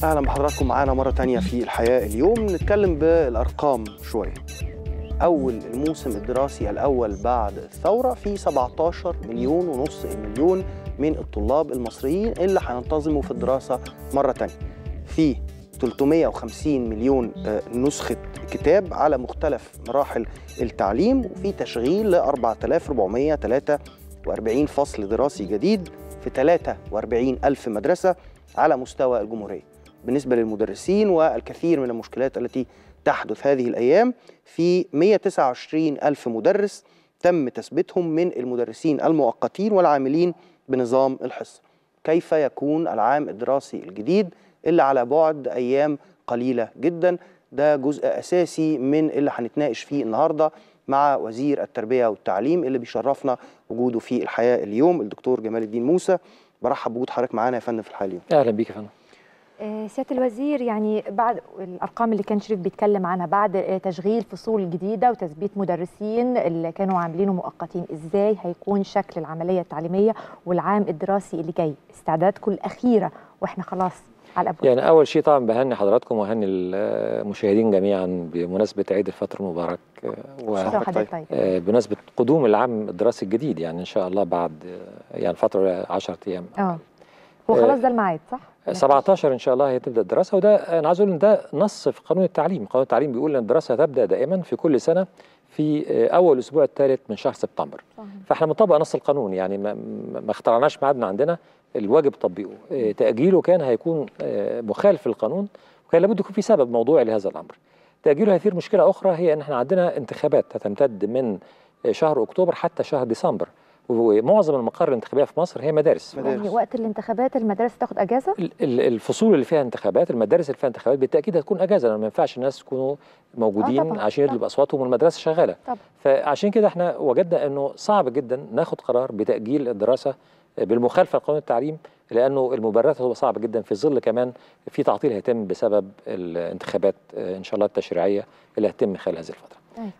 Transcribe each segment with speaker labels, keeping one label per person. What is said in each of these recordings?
Speaker 1: أهلا بحضراتكم معانا مرة تانية في الحياة اليوم. نتكلم بالأرقام شوية. أول الموسم الدراسي الأول بعد الثورة في 17 مليون ونص المليون من الطلاب المصريين اللي هينتظموا في الدراسة مرة تانية. في 350 مليون نسخة كتاب على مختلف مراحل التعليم، وفي تشغيل ل 4443 فصل دراسي جديد في 43 ألف مدرسة على مستوى الجمهورية. بالنسبة للمدرسين والكثير من المشكلات التي تحدث هذه الأيام، في 129 ألف مدرس تم تثبيتهم من المدرسين المؤقتين والعاملين بنظام الحصة. كيف يكون العام الدراسي الجديد اللي على بعد أيام قليلة جدا؟ ده جزء أساسي من اللي هنتناقش فيه النهاردة مع وزير التربية والتعليم اللي بيشرفنا وجوده في الحياة اليوم، الدكتور جمال الدين موسى. برحب بوجود حضرتك معانا يا فندم في الحياة اليوم.
Speaker 2: أهلا بيك يا فندم.
Speaker 3: سيادة الوزير، يعني بعد الأرقام اللي كان شريف بيتكلم عنها، بعد تشغيل فصول جديدة وتثبيت مدرسين اللي كانوا عاملينه مؤقتين، إزاي هيكون شكل العملية التعليمية والعام الدراسي اللي جاي؟ استعداداتكم الأخيرة وإحنا خلاص على الأبواب.
Speaker 2: يعني أول شيء طبعا بهني حضراتكم وهني المشاهدين جميعا بمناسبة عيد الفطر المبارك بمناسبة قدوم العام الدراسي الجديد، يعني إن شاء الله بعد يعني فترة 10 أيام.
Speaker 3: هو خلاص ده الميعاد صح؟
Speaker 2: 17 إن شاء الله هتبدأ الدراسة، وده أنا عايز أقول إن ده نص في قانون التعليم. قانون التعليم بيقول إن الدراسة تبدأ دائما في كل سنة في أول الأسبوع الثالث من شهر سبتمبر. فإحنا بنطبق نص القانون، يعني ما اخترعناش ميعادنا، عندنا الواجب تطبيقه. تأجيله كان هيكون مخالف للقانون، وكان لابد يكون في سبب موضوعي لهذا الأمر. تأجيله هيثير مشكلة أخرى، هي إن إحنا عندنا انتخابات هتمتد من شهر أكتوبر حتى شهر ديسمبر، ومعظم المقار الانتخابية في مصر هي مدارس.
Speaker 3: يعني وقت الانتخابات المدارس تاخد اجازه؟
Speaker 2: الفصول اللي فيها انتخابات، المدارس اللي فيها انتخابات بالتاكيد هتكون اجازه، لان ما ينفعش الناس يكونوا موجودين عشان يدلوا باصواتهم والمدرسه شغاله. فعشان كده احنا وجدنا انه صعب جدا ناخد قرار بتاجيل الدراسه بالمخالفه لقانون التعليم، لانه المبررات هتبقى صعبه جدا في ظل كمان في تعطيل هيتم بسبب الانتخابات ان شاء الله التشريعيه اللي هتتم خلال هذه الفتره.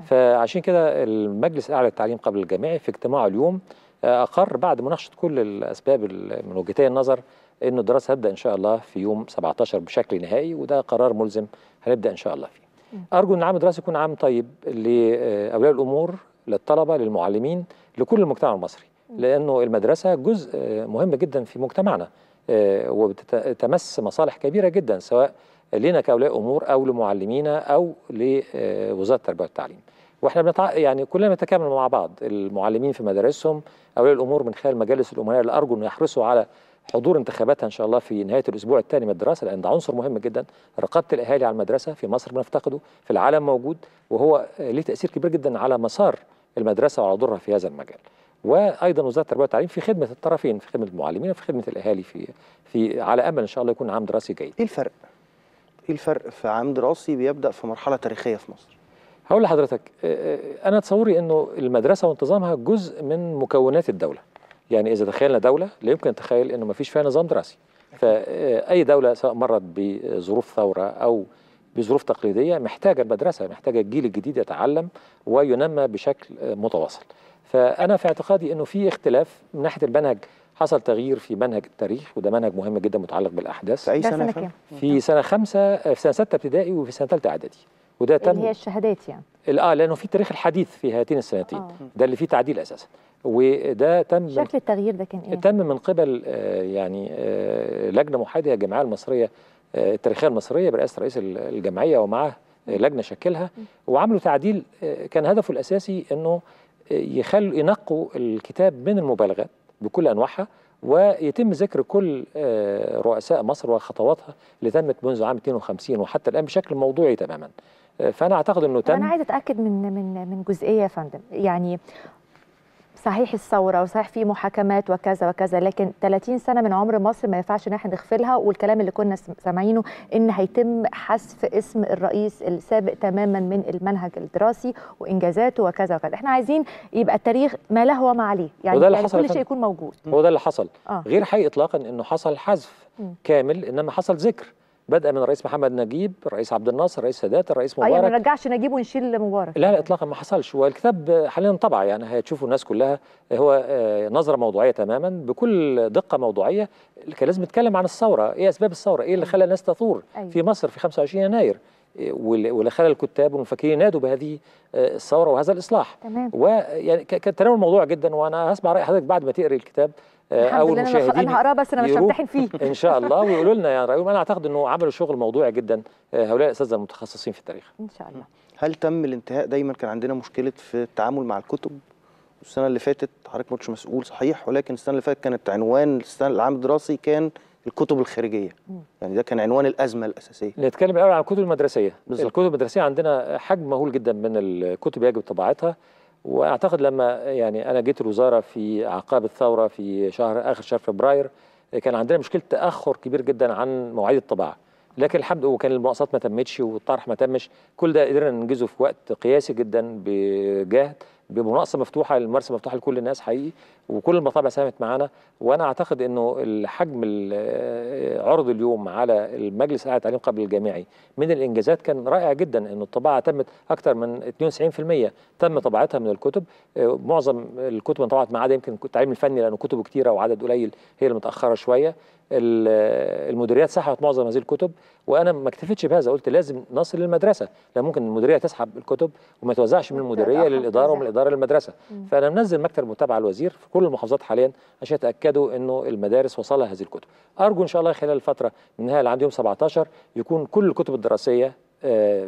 Speaker 2: فعشان كده المجلس الاعلى للتعليم قبل الجامعي في اجتماعه اليوم أقر بعد مناقشة كل الأسباب من وجهتي النظر إنه الدراسة هتبدأ إن شاء الله في يوم 17 بشكل نهائي، وده قرار ملزم هنبدأ إن شاء الله فيه. أرجو إن العام الدراسي يكون عام طيب لأولياء الأمور، للطلبة، للمعلمين، لكل المجتمع المصري، لأنه المدرسة جزء مهم جدا في مجتمعنا وبتمس مصالح كبيرة جدا، سواء لنا كأولياء أمور أو لمعلمينا أو لوزارة التربية والتعليم. واحنا يعني كلنا نتكامل مع بعض، المعلمين في مدارسهم، اولياء الامور من خلال مجالس الامناء اللي ارجو ان يحرصوا على حضور انتخاباتها ان شاء الله في نهايه الاسبوع الثاني من الدراسه، لان ده عنصر مهم جدا. رقابه الاهالي على المدرسه في مصر بنفتقده، في العالم موجود، وهو له تاثير كبير جدا على مسار المدرسه وعلى دورها في هذا المجال. وايضا وزاره التربيه والتعليم في خدمه الطرفين، في خدمه المعلمين وفي خدمه الاهالي، في على امل ان شاء الله يكون عام دراسي جيد.
Speaker 1: ايه الفرق في عام دراسي بيبدا في مرحله تاريخيه في مصر؟
Speaker 2: هقول لحضرتك، أنا تصوري إنه المدرسة وانتظامها جزء من مكونات الدولة. يعني إذا تخيلنا دولة لا يمكن نتخيل إنه ما فيش فيها نظام دراسي. فأي دولة سواء مرت بظروف ثورة أو بظروف تقليدية محتاجة المدرسة، محتاجة الجيل الجديد يتعلم وينمى بشكل متواصل. فأنا في اعتقادي إنه في اختلاف من ناحية المنهج. حصل تغيير في منهج التاريخ، وده منهج مهم جدا متعلق بالأحداث.
Speaker 1: في أي سنة كام؟
Speaker 2: في سنة 5، في سنة 6 ابتدائي، وفي سنة 3 إعدادي. وده تم
Speaker 3: اللي هي الشهادات يعني.
Speaker 2: لانه في التاريخ الحديث في هاتين السنتين ده اللي فيه تعديل اساسا، وده تم.
Speaker 3: شكل التغيير ده كان ايه؟
Speaker 2: تم من قبل لجنه محايده، الجمعيه المصريه التاريخيه المصريه برئاسه رئيس الجمعيه ومعاه لجنه شكلها، وعملوا تعديل كان هدفه الاساسي انه ينقوا الكتاب من المبالغات بكل انواعها، ويتم ذكر كل رؤساء مصر وخطواتها اللي تمت منذ عام 52 وحتى الان بشكل موضوعي تماما. فانا اعتقد انه تم.
Speaker 3: انا عايزه اتاكد من جزئيه يا فندم، يعني صحيح الثوره وصحيح في محاكمات وكذا وكذا، لكن 30 سنه من عمر مصر ما ينفعش ان احنا نغفلها، والكلام اللي كنا سامعينه ان هيتم حذف اسم الرئيس السابق تماما من المنهج الدراسي وانجازاته وكذا وكذا. احنا عايزين يبقى التاريخ ما له وما عليه، يعني كل شيء يكون موجود.
Speaker 2: هو ده اللي حصل. غير حقيقي اطلاقا انه حصل حذف كامل، انما حصل ذكر. بدأ من الرئيس محمد نجيب، الرئيس عبد الناصر، الرئيس سادات، الرئيس مبارك.
Speaker 3: يعني ما نرجعش نجيب ونشيل مبارك؟
Speaker 2: لا اطلاقا ما حصلش. والكتاب حاليا طبع، يعني هتشوفوا الناس كلها هو نظره موضوعيه تماما بكل دقه موضوعيه. كان لازم نتكلم عن الثوره، ايه اسباب الثوره، ايه اللي خلى الناس تثور في مصر في 25 يناير، واللي خلى الكتاب والمفكرين ينادوا بهذه الثوره وهذا الاصلاح.
Speaker 3: تمام.
Speaker 2: ويعني كان تناول الموضوع جدا، وانا هسمع راي حضرتك بعد ما تقري الكتاب او المشاهدين.
Speaker 3: انا هقراه بس انا مش همتحن فيه
Speaker 2: ان شاء الله، ويقولوا لنا يعني رايهم. انا اعتقد انه عملوا شغل موضوعي جدا هؤلاء الاساتذه المتخصصين في التاريخ.
Speaker 3: ان شاء الله.
Speaker 1: هل تم الانتهاء؟ دايما كان عندنا مشكله في التعامل مع الكتب. السنه اللي فاتت حضرتك ما كنتش مسؤول صحيح، ولكن السنه اللي فاتت كانت عنوان العام الدراسي كان الكتب الخارجيه. يعني ده كان عنوان الازمه الاساسيه.
Speaker 2: نتكلم الاول عن الكتب المدرسيه.
Speaker 1: بالزبط.
Speaker 2: الكتب المدرسيه عندنا حجم مهول جدا من الكتب يجب طباعتها. واعتقد لما يعني انا جيت الوزاره في اعقاب الثوره في اخر شهر فبراير، كان عندنا مشكله تاخر كبير جدا عن مواعيد الطباعه. لكن الحمد لله، وكان المناقصات ما تمتش والطرح ما تمش، كل ده قدرنا ننجزه في وقت قياسي جدا بجهد، بمناقصه مفتوحه، الممارسه مفتوحه لكل الناس حقيقي، وكل المطابع ساهمت معانا. وانا اعتقد انه الحجم عرض اليوم على المجلس الاعلى للتعليم قبل الجامعي من الانجازات كان رائع جدا. انه الطباعه تمت اكثر من 92% تم طباعتها من الكتب. معظم الكتب انطبعت ما عدا يمكن التعليم الفني لانه كتبه كثيره وعدد قليل هي اللي متاخره شويه. المديريات سحبت معظم هذه الكتب، وانا ما اكتفيتش بهذا، قلت لازم نصل للمدرسه، لان ممكن المديريه تسحب الكتب وما توزعش من المديريه للاداره ومن الاداره للمدرسه. فانا منزل مكتب متابعه الوزير في كل المحافظات حاليا عشان يتاكدوا انه المدارس وصلها هذه الكتب. ارجو ان شاء الله خلال الفتره من نهايه العام يوم 17 يكون كل الكتب الدراسيه،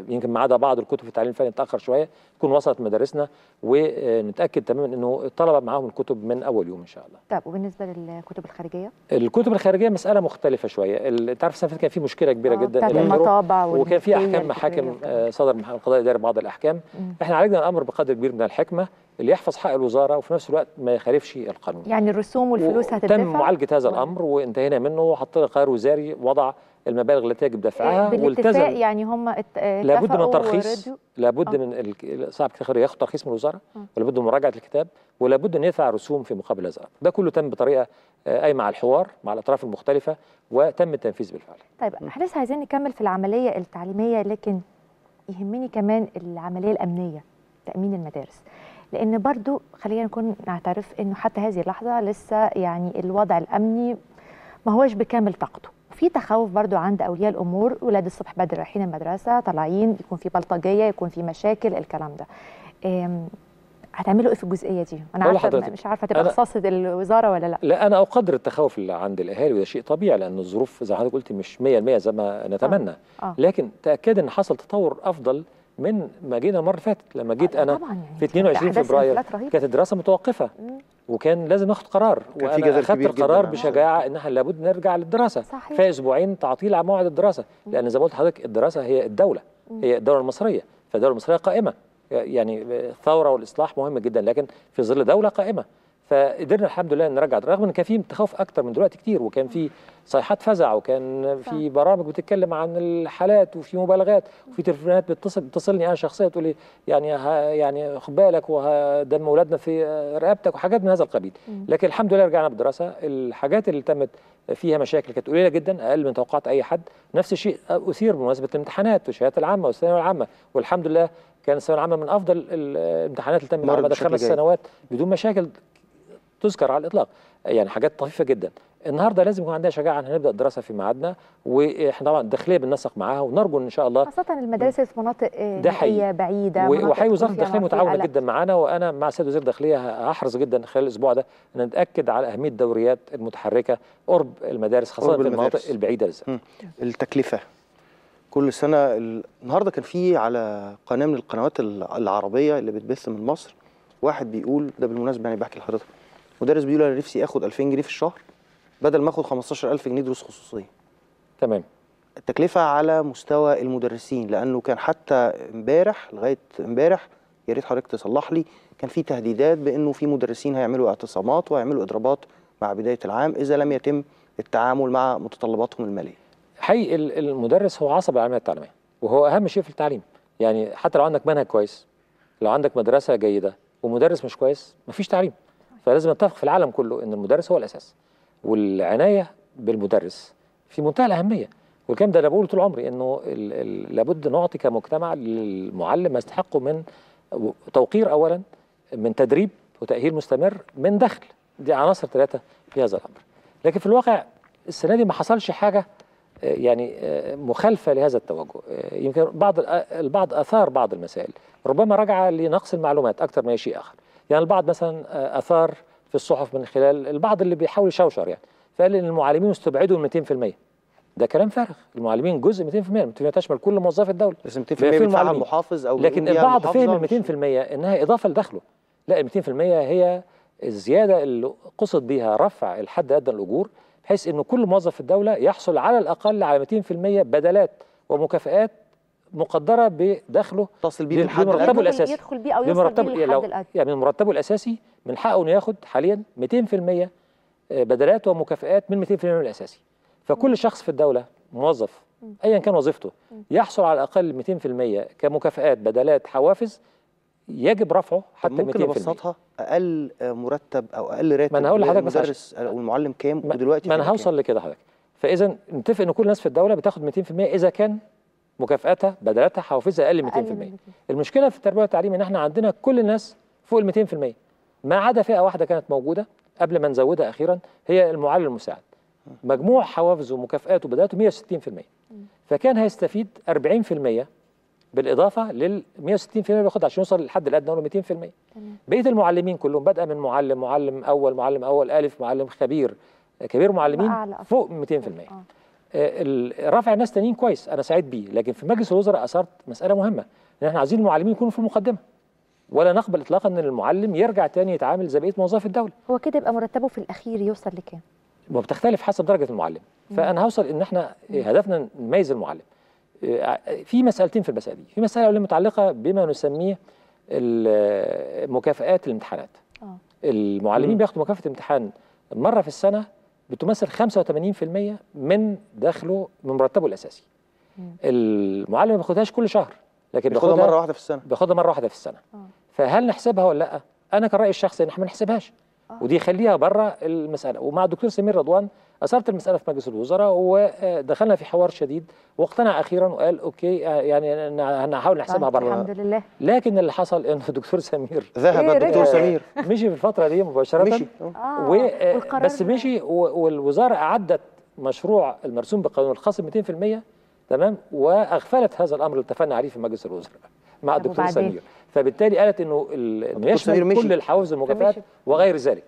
Speaker 2: يمكن ما عدا بعض الكتب في التعليم الفني اتاخر شويه، تكون وصلت مدارسنا، ونتاكد تماما انه الطلبه معاهم الكتب من اول يوم ان شاء الله.
Speaker 3: طب وبالنسبه للكتب الخارجيه؟
Speaker 2: الكتب الخارجيه مساله مختلفه شويه. انت عارف السنه اللي فاتت كان في مشكله كبيره جدا
Speaker 3: بتاعت المطابع،
Speaker 2: وكان في احكام محاكم صدر من القضاء الاداري بعض الاحكام. احنا عالجنا الامر بقدر كبير من الحكمه اللي يحفظ حق الوزاره وفي نفس الوقت ما يخالفش القانون.
Speaker 3: يعني الرسوم والفلوس هتدفع؟
Speaker 2: تم معالجه هذا الامر وانتهينا منه، وحطينا قرار وزاري وضع المبالغ التي يجب دفعها
Speaker 3: والتزم. يعني هم
Speaker 2: لابد من الترخيص، لابد من صاحب الكتاب ياخد ترخيص من الوزاره، ولابد من مراجعه الكتاب، ولابد ان يدفع رسوم في مقابل هذا الامر. ده كله تم بطريقه قايمه على الحوار مع الاطراف المختلفه، وتم التنفيذ بالفعل.
Speaker 3: طيب احنا لسه عايزين نكمل في العمليه التعليميه، لكن يهمني كمان العمليه الامنيه، تامين المدارس، لان برضو خلينا نكون نعترف انه حتى هذه اللحظه لسه يعني الوضع الامني ما هوش بكامل طاقته. في تخوف برضو عند اولياء الامور، ولاد الصبح بدري رايحين المدرسه طالعين، يكون في بلطجيه، يكون في مشاكل، الكلام ده. هتعملوا ايه في الجزئيه دي؟ انا عارفه مش عارفه تبقى اختصاص الوزاره ولا لا.
Speaker 2: لا انا اقدر التخوف اللي عند الاهالي، وده شيء طبيعي لان الظروف زي ما حضرتك قلت مش 100% زي ما نتمنى. لكن تاكد ان حصل تطور افضل من ما جينا المره اللي فاتت. لما جيت انا يعني في 22 فبراير كانت الدراسه متوقفه، وكان لازم ناخد قرار، وانا اخذت القرار بشجاعه ان احنا لابد نرجع للدراسه. في اسبوعين تعطيل عن موعد الدراسه، لان زي ما قلت لحضرتك الدراسه هي الدوله، هي الدوله المصريه، فالدوله المصريه قائمه. يعني الثوره والاصلاح مهم جدا، لكن في ظل دوله قائمه. فقدرنا الحمد لله نرجع، رغم ان كان في تخوف اكتر من دلوقتي كتير، وكان في صيحات فزع، وكان في برامج بتتكلم عن الحالات، وفي مبالغات، وفي تليفونات بتتصلني انا شخصيا تقول لي يعني خد بالك ودم اولادنا في رقبتك وحاجات من هذا القبيل. لكن الحمد لله رجعنا بالدراسه. الحاجات اللي تمت فيها مشاكل كانت قليله جدا، اقل من توقعات اي حد. نفس الشيء اثير بمناسبه الامتحانات والشهادات العامه والثانويه العامه، والحمد لله كان الثانويه العامه من افضل الامتحانات اللي تمت على مدى 5 سنوات بدون مشاكل تذكر على الاطلاق، يعني حاجات طفيفه جدا. النهارده لازم يكون عندنا شجاعه ان هنبدا الدراسه في ميعادنا، واحنا طبعا الداخليه بننسق معاها، ونرجو ان شاء الله،
Speaker 3: خاصه المدارس في مناطق بعيده،
Speaker 2: وحي وزاره الداخليه متعاونه جدا معانا، وانا مع السيد وزير الداخليه هحرص جدا خلال الاسبوع ده ان نتاكد على اهميه الدوريات المتحركه قرب المدارس، خاصه في المناطق البعيده بالذات.
Speaker 1: التكلفه كل سنه. النهارده كان في على قناه من القنوات العربيه اللي بتبث من مصر واحد بيقول، ده بالمناسبه يعني بحكي لحضرتك، مدرس بيقول انا نفسي اخد 2000 جنيه في الشهر بدل ما اخد 15000 جنيه دروس خصوصيه.
Speaker 2: تمام.
Speaker 1: التكلفه على مستوى المدرسين، لانه كان حتى امبارح لغايه امبارح، يا ريت حضرتك تصلح لي، كان في تهديدات بانه في مدرسين هيعملوا اعتصامات وهيعملوا اضرابات مع بدايه العام اذا لم يتم التعامل مع متطلباتهم الماليه.
Speaker 2: حقيقي المدرس هو عصب العمليه التعليميه، وهو اهم شيء في التعليم. يعني حتى لو عندك منهج كويس، لو عندك مدرسه جيده ومدرس مش كويس، مفيش تعليم. فلازم نتفق في العالم كله ان المدرس هو الاساس، والعنايه بالمدرس في منتهى الاهميه. والكلام ده انا بقوله طول عمري، انه لابد نعطي كمجتمع للمعلم ما يستحقه من توقير اولا، من تدريب وتاهيل مستمر، من دخل. دي عناصر 3 في هذا الامر. لكن في الواقع السنه دي ما حصلش حاجه يعني مخالفه لهذا التوجه. يمكن البعض اثار بعض المسائل ربما راجعه لنقص المعلومات اكثر من شيء اخر. يعني البعض مثلا اثار في الصحف من خلال البعض اللي بيحاول يشوشر، يعني فقال ان المعلمين استبعدوا 200%. ده كلام فارغ. المعلمين جزء 200% تشمل كل موظفي الدوله.
Speaker 1: بس 200% بيدفعها المحافظ او
Speaker 2: لكن البعض فهم ال 200% انها اضافه لدخله. لا، ال 200% هي الزياده اللي قصد بها رفع الحد الادنى للاجور، بحيث انه كل موظف في الدوله يحصل على الاقل على 200% بدلات ومكافآت مقدره بدخله
Speaker 1: تصل بيه بالحد
Speaker 3: الادنى،
Speaker 1: الاساسي،
Speaker 3: يدخل بيه او يوصل بيه للحد الادنى.
Speaker 2: يعني من مرتبه الاساسي من حقه انه ياخد حاليا 200% بدلات ومكافآت من 200% من الاساسي. فكل شخص في الدوله موظف ايا كان وظيفته يحصل على الاقل 200% كمكافآت بدلات حوافز، يجب رفعه حتى 200%.
Speaker 1: ممكن ابسطها اقل مرتب او اقل راتب.
Speaker 2: ما انا هقول لحضرتك
Speaker 1: المدرس او المعلم كام ودلوقتي
Speaker 2: ما انا هوصل لكده حضرتك. فاذا نتفق ان كل الناس في الدوله بتاخد 200% اذا كان مكافاتها بدلاتها حوافزها اقل من 200%. المشكله في التربيه والتعليم ان احنا عندنا كل الناس فوق ال 200%، ما عدا فئه واحده كانت موجوده قبل ما نزودها اخيرا، هي المعلم المساعد. مجموع حوافزه ومكافآته وبدلاته 160%. فكان هيستفيد 40% بالاضافه لل 160% اللي بياخدها عشان يوصل للحد الادنى ولا 200%. بقيه المعلمين كلهم بادئه من معلم اول الف، معلم خبير، كبير معلمين فوق 200%. رفع الناس تانيين كويس، انا سعيد بيه، لكن في مجلس الوزراء اثرت مساله مهمه، ان احنا عايزين المعلمين يكونوا في المقدمه، ولا نقبل اطلاقا ان المعلم يرجع تاني يتعامل زي بقيه موظفي الدوله.
Speaker 3: هو كده يبقى مرتبه في الاخير يوصل لكام؟
Speaker 2: وبتختلف حسب درجه المعلم. فانا هوصل ان احنا هدفنا نميز المعلم. في مسألتين في المسألة دي. في مسألة أولى متعلقة بما نسميه مكافآت الامتحانات. المعلمين بياخدوا مكافأة امتحان مرة في السنة بتمثل 85% من دخله من مرتبه الأساسي. المعلم ما بياخدهاش كل شهر، لكن
Speaker 1: بياخدها مرة واحدة في السنة.
Speaker 2: بياخدها مرة واحدة في السنة. فهل نحسبها ولا لأ؟ أنا كان رأيي الشخصي إن احنا ما نحسبهاش. ودي خليها بره المسألة. ومع الدكتور سمير رضوان أثرت المسألة في مجلس الوزراء، ودخلنا في حوار شديد، واقتنع أخيرا وقال أوكي يعني هنحاول نحسبها بره.
Speaker 3: الحمد لله.
Speaker 2: لكن اللي حصل إنه الدكتور سمير
Speaker 1: ذهب الدكتور سمير
Speaker 2: مشي في الفترة دي مباشرة.
Speaker 1: مشي
Speaker 2: بس مشي، والوزارة أعدت مشروع المرسوم بالقانون الخاص ب 200%، تمام، وأغفلت هذا الأمر اللي اتفقنا عليه في مجلس الوزراء مع الدكتور سمير. فبالتالي قالت إنه يشمل كل الحوافز والمكافآت وغير ذلك،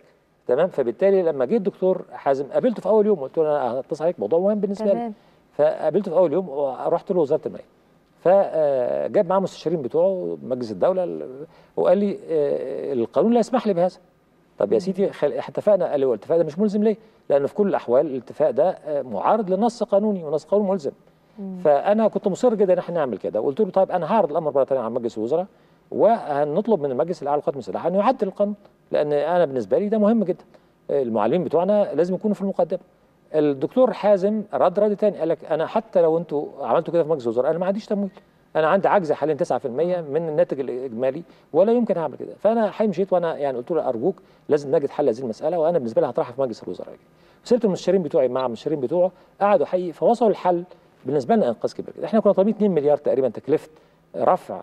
Speaker 2: تمام. فبالتالي لما جه الدكتور حازم قابلته في اول يوم، قلت له انا هتصل عليك موضوع مهم بالنسبه لي. فقابلته في اول يوم ورحت له وزاره الماليه، فجاب معاه مستشارين بتوعه مجلس الدوله وقال لي القانون لا يسمح لي بهذا. طب يا سيدي اتفقنا. قال لي الاتفاق ده مش ملزم ليه؟ لان في كل الاحوال الاتفاق ده معارض لنص قانوني، ونص قانون ملزم. فانا كنت مصر جدا ان احنا نعمل كده، وقلت له طيب انا هعرض الامر مره ثانيه على مجلس الوزراء، وهنطلب من المجلس الاعلى للقوات المسلحه انه يعدل القانون، لان انا بالنسبه لي ده مهم جدا. المعلمين بتوعنا لازم يكونوا في المقدمه. الدكتور حازم رد تاني، قال لك انا حتى لو انتوا عملتوا كده في مجلس الوزراء انا ما عنديش تمويل، انا عندي عجز حاليا 9% من الناتج الاجمالي ولا يمكن اعمل كده. فانا حقيقي مشيت، وانا يعني قلت له ارجوك لازم نجد حل هذه المساله، وانا بالنسبه لي هطرحها في مجلس الوزراء. وصلت المستشارين بتوعي مع المستشارين بتوعه، قعدوا حقيقي فوصلوا الحل بالنسبه لنا انقاذ كبير جدا. احنا كنا طالبين 2 مليار تقريبا تكلفه رفع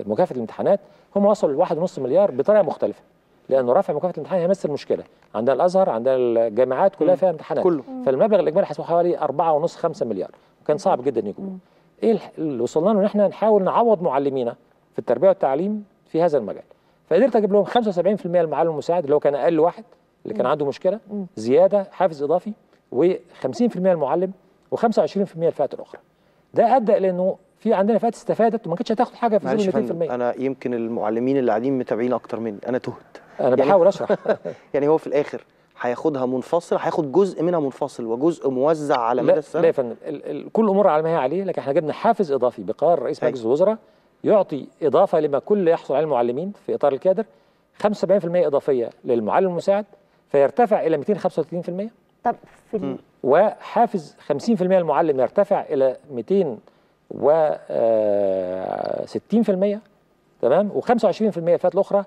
Speaker 2: مكافاه الامتحانات، هم وصلوا ل 1.5 مليار بطريقه مختلفه، لانه رفع مكافاه الامتحان هيمثل مشكله. عندنا الازهر، عندنا الجامعات كلها فيها امتحانات كله. فالمبلغ الاجمالي حسبه حوالي 4.5 5 مليار، وكان صعب جدا يجيبوه. ايه اللي وصلنا له؟ ان احنا نحاول نعوض معلمينا في التربيه والتعليم في هذا المجال. فقدرت اجيب لهم 75% المعلم المساعد اللي هو كان اقل واحد اللي كان عنده مشكله زياده حافز اضافي، و50% المعلم، و25% الفئات الاخرى. ده ادى الى انه في عندنا فئات استفادت وما كانتش هتاخد حاجه في زون 200%.
Speaker 1: انا يمكن المعلمين اللي قاعدين متابعين اكتر مني، انا تهت.
Speaker 2: انا بحاول اشرح.
Speaker 1: يعني هو في الاخر هياخدها منفصل، هياخد جزء منها منفصل وجزء موزع على مدى السنه؟
Speaker 2: لا يا فندم، كل الامور على ما هي عليه، لكن احنا جبنا حافز اضافي بقرار رئيس مجلس الوزراء يعطي اضافه لما كل يحصل عليه المعلمين في اطار الكادر، 75% اضافيه للمعلم المساعد فيرتفع الى 235%.
Speaker 3: طب في
Speaker 2: وحافز 50% المعلم يرتفع الى 260%، تمام، و25% الفئات الاخرى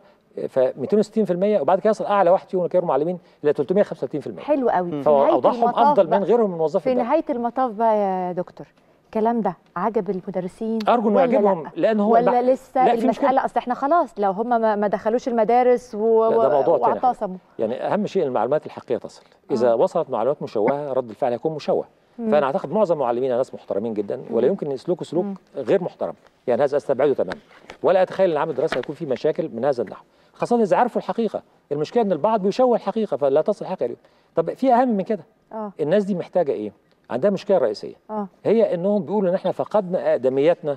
Speaker 2: ف 260%، وبعد كده يصل اعلى واحد فيهم كانوا معلمين الى 335%.
Speaker 3: حلو قوي.
Speaker 2: فاوضاعهم افضل من غيرهم من موظفي
Speaker 3: في نهايه المطاف بقى يا دكتور، الكلام ده عجب المدرسين؟
Speaker 2: ارجو انه يعجبهم، لان هو
Speaker 3: ولا لسه المساله اصل احنا خلاص لو هم ما دخلوش المدارس واعتصموا.
Speaker 2: يعني اهم شيء المعلومات الحقيقيه تصل. اذا وصلت معلومات مشوهه رد الفعل هيكون مشوه. فانا اعتقد معظم المعلمين ناس محترمين جدا، ولا يمكن يسلكوا سلوك غير محترم، يعني هذا استبعده تماما. ولا اتخيل ان عام الدراسه هيكون فيه مشاكل من هذا النحو، خاصه اذا عرفوا الحقيقه. المشكله ان البعض بيشوه الحقيقه فلا تصل الحقيقه اليوم. طب في اهم من كده، الناس دي محتاجه ايه؟ عندها مشكله رئيسيه، هي انهم بيقولوا ان احنا فقدنا اقدميتنا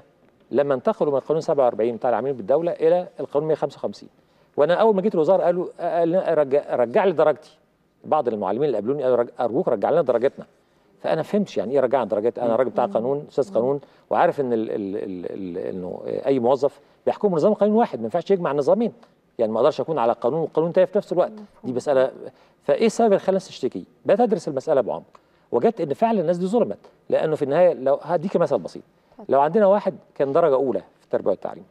Speaker 2: لما انتقلوا من القانون 47 بتاع العاملين بالدوله الى القانون 155. وانا اول ما جيت الوزاره قالوا رجع لي درجتي. بعض المعلمين اللي قابلوني قالوا ارجوك رجع لنا درجتنا. فانا فهمتش يعني ايه رجع لنا درجتي. انا راجل بتاع قانون، استاذ قانون، وعارف ان انه اي موظف بيحكم نظام قانون واحد، ما ينفعش يجمع النظامين. يعني ما اقدرش اكون على قانون وقانون تاني في نفس الوقت. دي مساله. فايه السبب اللي خلى الناس تشتكي؟ بدات ادرس المساله بعمق، وجدت ان فعلا الناس دي ظلمت. لانه في النهايه لو هديك مثل بسيط، لو عندنا واحد كان درجه اولى في التربيه والتعليم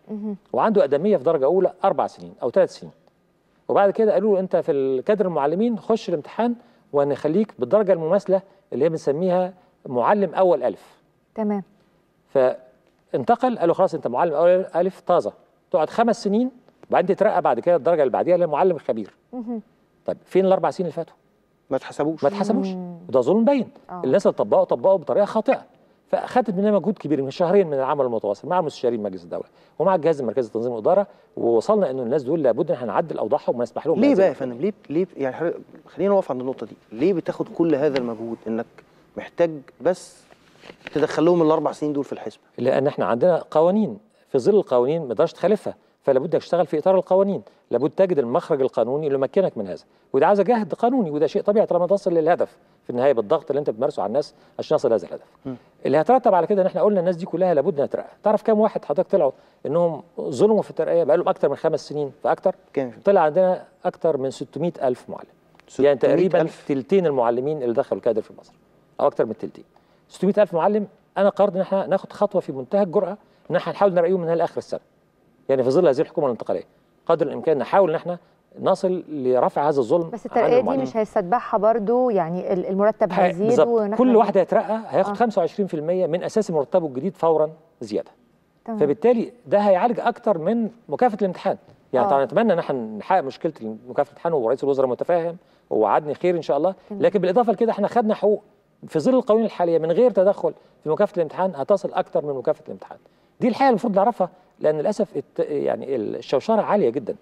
Speaker 2: وعنده اقدميه في درجه اولى 4 سنين او 3 سنين، وبعد كده قالوا له انت في الكادر المعلمين خش الامتحان وهنخليك بالدرجه المماثله اللي هي بنسميها معلم اول الف.
Speaker 3: تمام.
Speaker 2: فانتقل، قالوا خلاص انت معلم اول الف طازه، تقعد 5 سنين وبعدين تترقى بعد كده الدرجه اللي بعديها اللي هي معلم خبير. طيب فين ال4 سنين اللي فاتوا؟
Speaker 1: ما اتحسبوش.
Speaker 2: وده ظلم باين. الناس اللي طبقوا بطريقه خاطئه. فاخذت مننا مجهود كبير من شهرين من العمل المتواصل مع مستشارين مجلس الدوله ومع الجهاز المركزي لتنظيم الاداره، ووصلنا انه الناس دول لابد ان احنا نعدل اوضاعهم وما نسمح لهم.
Speaker 1: ليه بقى يا فندم؟ ليه يعني خلينا نقف عند النقطه دي. ليه بتاخد كل هذا المجهود انك محتاج بس تدخل لهم ال4 سنين دول في الحسبه؟
Speaker 2: لان احنا عندنا قوانين، في ظل القوانين ما تقدرش تخالفها، فلا بد انك تشتغل في اطار القوانين، لابد تجد المخرج القانوني اللي يمكنك من هذا، وده عايز جهد قانوني، وده شيء طبيعي طالما تصل للهدف في النهايه بالضغط اللي انت بتمارسه على الناس عشان يصل لهذا الهدف. اللي هيترتب على كده ان احنا قلنا الناس دي كلها لابد انها ترقى. تعرف كام واحد حضرتك طلعوا انهم ظلموا في الترقيه بقى لهم اكثر من 5 سنين فاكثر؟ طلع عندنا اكثر من 600,000 معلم. يعني تقريبا ثلثين المعلمين اللي دخلوا الكادر في مصر او اكثر من ثلثين. 600,000 معلم. انا قررت ان احنا ناخد خطوه في منتهى الجرأه ان احنا نحاول نرقيهم من هنا لاخر السنه. يعني في ظل هذه الحكومه الانتقاليه قدر الامكان نحاول ان احنا نصل لرفع هذا الظلم.
Speaker 3: بس الترقيه دي مش هيستتبعها برضو، يعني المرتب هيزيد
Speaker 2: كل واحد هيترقى هياخد 25% من اساس مرتبه الجديد فورا زياده. فبالتالي ده هيعالج اكتر من مكافاه الامتحان. يعني طبعا نتمنى ان احنا نحقق مشكله مكافاه الامتحان، ورئيس الوزراء متفاهم ووعدني خير ان شاء الله. لكن بالاضافه لكده احنا خدنا حقوق في ظل القوانين الحاليه من غير تدخل في مكافاه الامتحان هتصل اكتر من مكافاه الامتحان. دي الحقيقه المفروض نعرفها، لان للاسف يعني الشوشره عاليه جدا